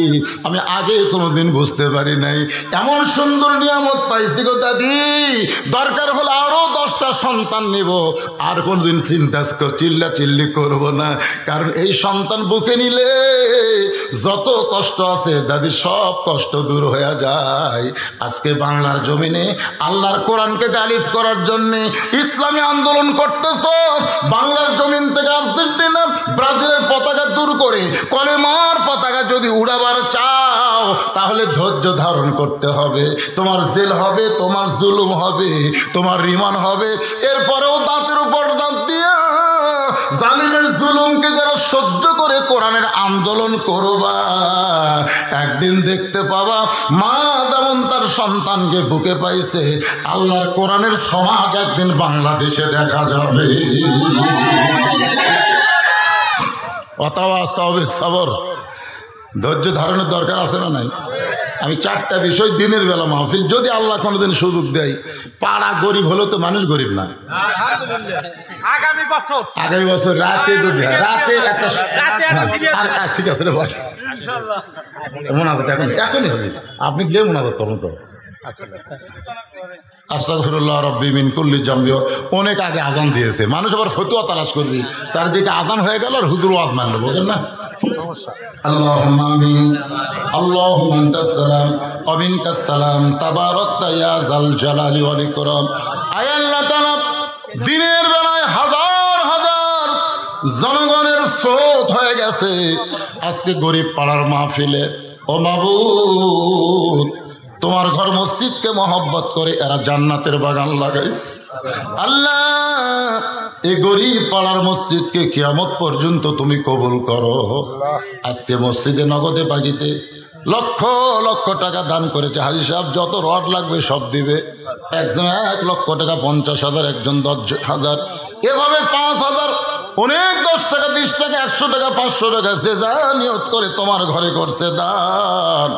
আমি আগে কোনোদিন বুঝতে পারি নাই, এমন সুন্দর নিয়ামত পাইছি গো দাদি, দরকার হলে আরো 10টা সন্তান নিব, আর কোনোদিন চিন্তা চিল্লা চিল্লি করব না, কারণ এই সন্তান বুকে নিলে যত কষ্ট আছে দাদি সব কষ্ট দূর হয়ে যায়। আজকে বাংলার জমিনে আল্লাহর কোরআনকে গালিব করার জন্য ইসলামী আন্দোলন করতেছ, বাংলার জমিন থেকে আর্জেন্টিনা ব্রাজিলের পতাকা দূর করে কলেমার পতাকা যদি উড়াবার চাও তাহলে ধৈর্য ধারণ করতে হবে। তোমার জেল হবে, তোমার জুলুম হবে, তোমার রিমান্ড হবে, এরপরেও দাঁতের উপর দাঁত দিয়া জালিমের জুলুমকে যারা সহ্য করে কোরআনের আন্দোলন করবা, একদিন দেখতে পাবা মা যেমন তার সন্তানকে বুকে পাইছে, আল্লাহর কোরআনের সমাজ একদিন বাংলাদেশে দেখা যাবে। অথবা সবর, ধৈর্য ধারণের দরকার আছে না নাই? আমি 4টা বিষয় দিনের বেলা মাহফিল, যদি আল্লাহ কোনোদিন সুযোগ দেয়, পাড়া গরিব হলেও তো মানুষ গরিব না, আগামী বছর রাতে রাতে একটা ঠিক আছে রে বস, মোনাজাত এখনই হবে, আপনি গিয়ে মোনাজাত করুন তো। আস্তাগফিরুল্লাহ রাব্বি মিন কুল্লি জামবি। অনেক আগে আজান দিয়েছে, মানুষ আবার ফতুয়া তালাশ করবি, চারিদিকে আজান হয়ে গেল আর হুজুর ওয়াজ মানলো, বোঝেন না? আল্লাহুম্মা আমিন, আল্লাহুম্মা আনতাস সালাম ওয়া মিনকাস সালাম, তাবারাকতা ইয়া যাল জালালি ওয়াল ইকরাম। আয় আল্লাহ তাআলা, দিনের বেলায় হাজার হাজার জনগণের স্রোত হয়ে গেছে আজকে গরিব পাড়ার মাহফিলে। ও মাবুদ, তোমার ঘর মসজিদকে মহব্বত করে এরা জান্নাতের বাগান লাগাইছে। আল্লাহ, এই গরিব পাড়ার মসজিদকে কিয়ামত পর্যন্ত তুমি কবুল করো। আজকে মসজিদে নগদে বাগিতে লক্ষ লক্ষ টাকা দান করেছে। হাজি সাহেব যত রড লাগবে সব দিবে। একজন 1 লক্ষ টাকা, 50,000, একজন 10,000, এভাবে 5,000, অনেক 10 টাকা, 20 টাকা, 100 টাকা, 500 টাকা, যে যা নিয়ত করে তোমার ঘরে করছে দান।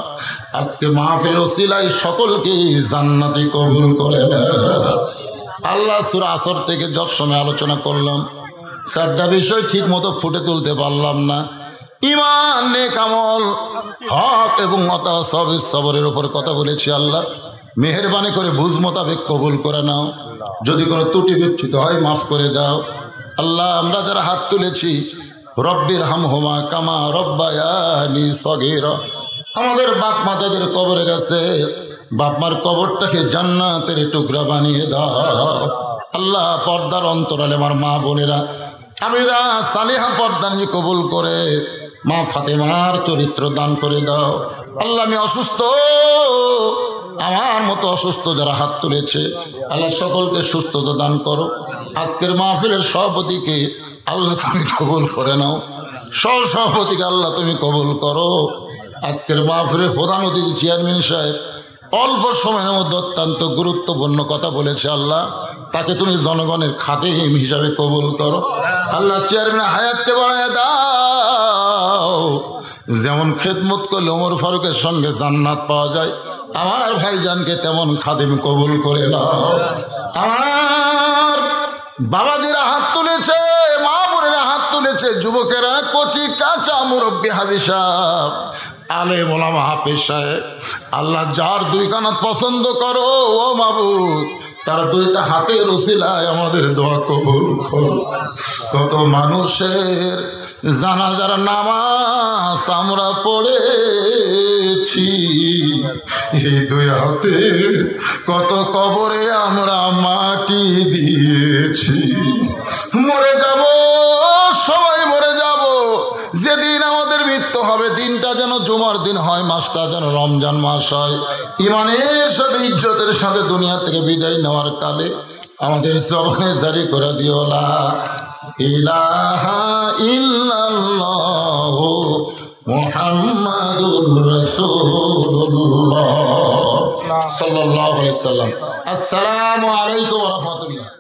আজকে মাহফিল ওসিলাই সকলকে জান্নাতি কবুল করে না। আল্লাহ, সূরা আসর থেকে যত সময় আলোচনা করলাম 4টা বিষয় ঠিক মতো ফুটে তুলতে পারলাম না। ঈমান, নেক আমল, হক এবং সবরের উপর কথা বলেছি। আল্লাহ মেহেরবানি করে বুঝ মোতাবেক কবুল করে নাও। যদি কোনো ত্রুটি বিচ্যুত হয় মাফ করে দাও। আল্লাহ, আমরা যারা হাত তুলেছি, রব্বির হামহুমা কামা রব্বায়ানি সগীরা, আমাদের বাপ মা যাদের কবরে গেছে, বাপ মার কবরটাকে জান্নাতের টুকরা বানিয়ে দাও। আল্লাহ, পর্দার অন্তরালে আমার মা বোনেরা আমিরা সালিহা পর্দা নিয়ে কবুল করে মা ফাতেমার চরিত্র দান করে দাও। আল্লাহ, আমি অসুস্থ, আমার মতো অসুস্থ যারা হাত তুলেছে, আল্লাহ সকলকে সুস্থতা দান করো। আজকের মাহফিলের সভাপতিকে আল্লাহ তুমি কবুল করে নাও, সভাপতিকে আল্লাহ তুমি কবুল করো। আজকের মাহফিলের প্রধান অতিথি চেয়ারম্যান সাহেব অল্প সময়ের মধ্যে অত্যন্ত গুরুত্বপূর্ণ কথা বলেছে। আল্লাহ, তাকে তুমি জনগণের খাদেম হিসাবে কবুল করো। আল্লাহ, চেয়ারম্যান হায়াতকে বাড়ায় দাও। যেমন খেদমত করলে ওমর ফারুকের সঙ্গে জান্নাত পাওয়া যায়, আমার ভাইজানকে তেমন খাদেম কবুল করে নাও। আমার বাবাজিরা হাত তুলেছে, মা বোনেরা হাত তুলেছে, যুবকেরা, কচি কাঁচা মুরব্বী, হাজি সাহেব, আলেম ওলামা, হাফেজ সাহেব, আল্লাহ যার 2 কানাত পছন্দ করো ও মাবুদ, তার 2টা হাতের ওসিলায় আমাদের দোয়া কবুল করো। কত মানুষের জানাজার নামাজ আমরা পড়েছি, এই 2 হাতে কত কবরে আমরা মাটি দিয়েছি। মরে যাব, সবাই মরে যাব, যেদিন আমাদের মৃত্যু হবে দিনটা যেন জুমার দিন হয়, মাসটা যেন রমজান মাস হয়। ইমানের সাথে ইজ্জতের সাথে দুনিয়া থেকে বিদায় নেওয়ার কালে আমাদের জবানে জারি করে দিও লা ইলাহা ইল্লাল্লাহু মুহাম্মাদুর রাসূলুল্লাহ সাল্লাল্লাহু আলাইহি ওয়াসাল্লাম। আসসালামু আলাইকুম ওয়া রাহমাতুল্লাহ।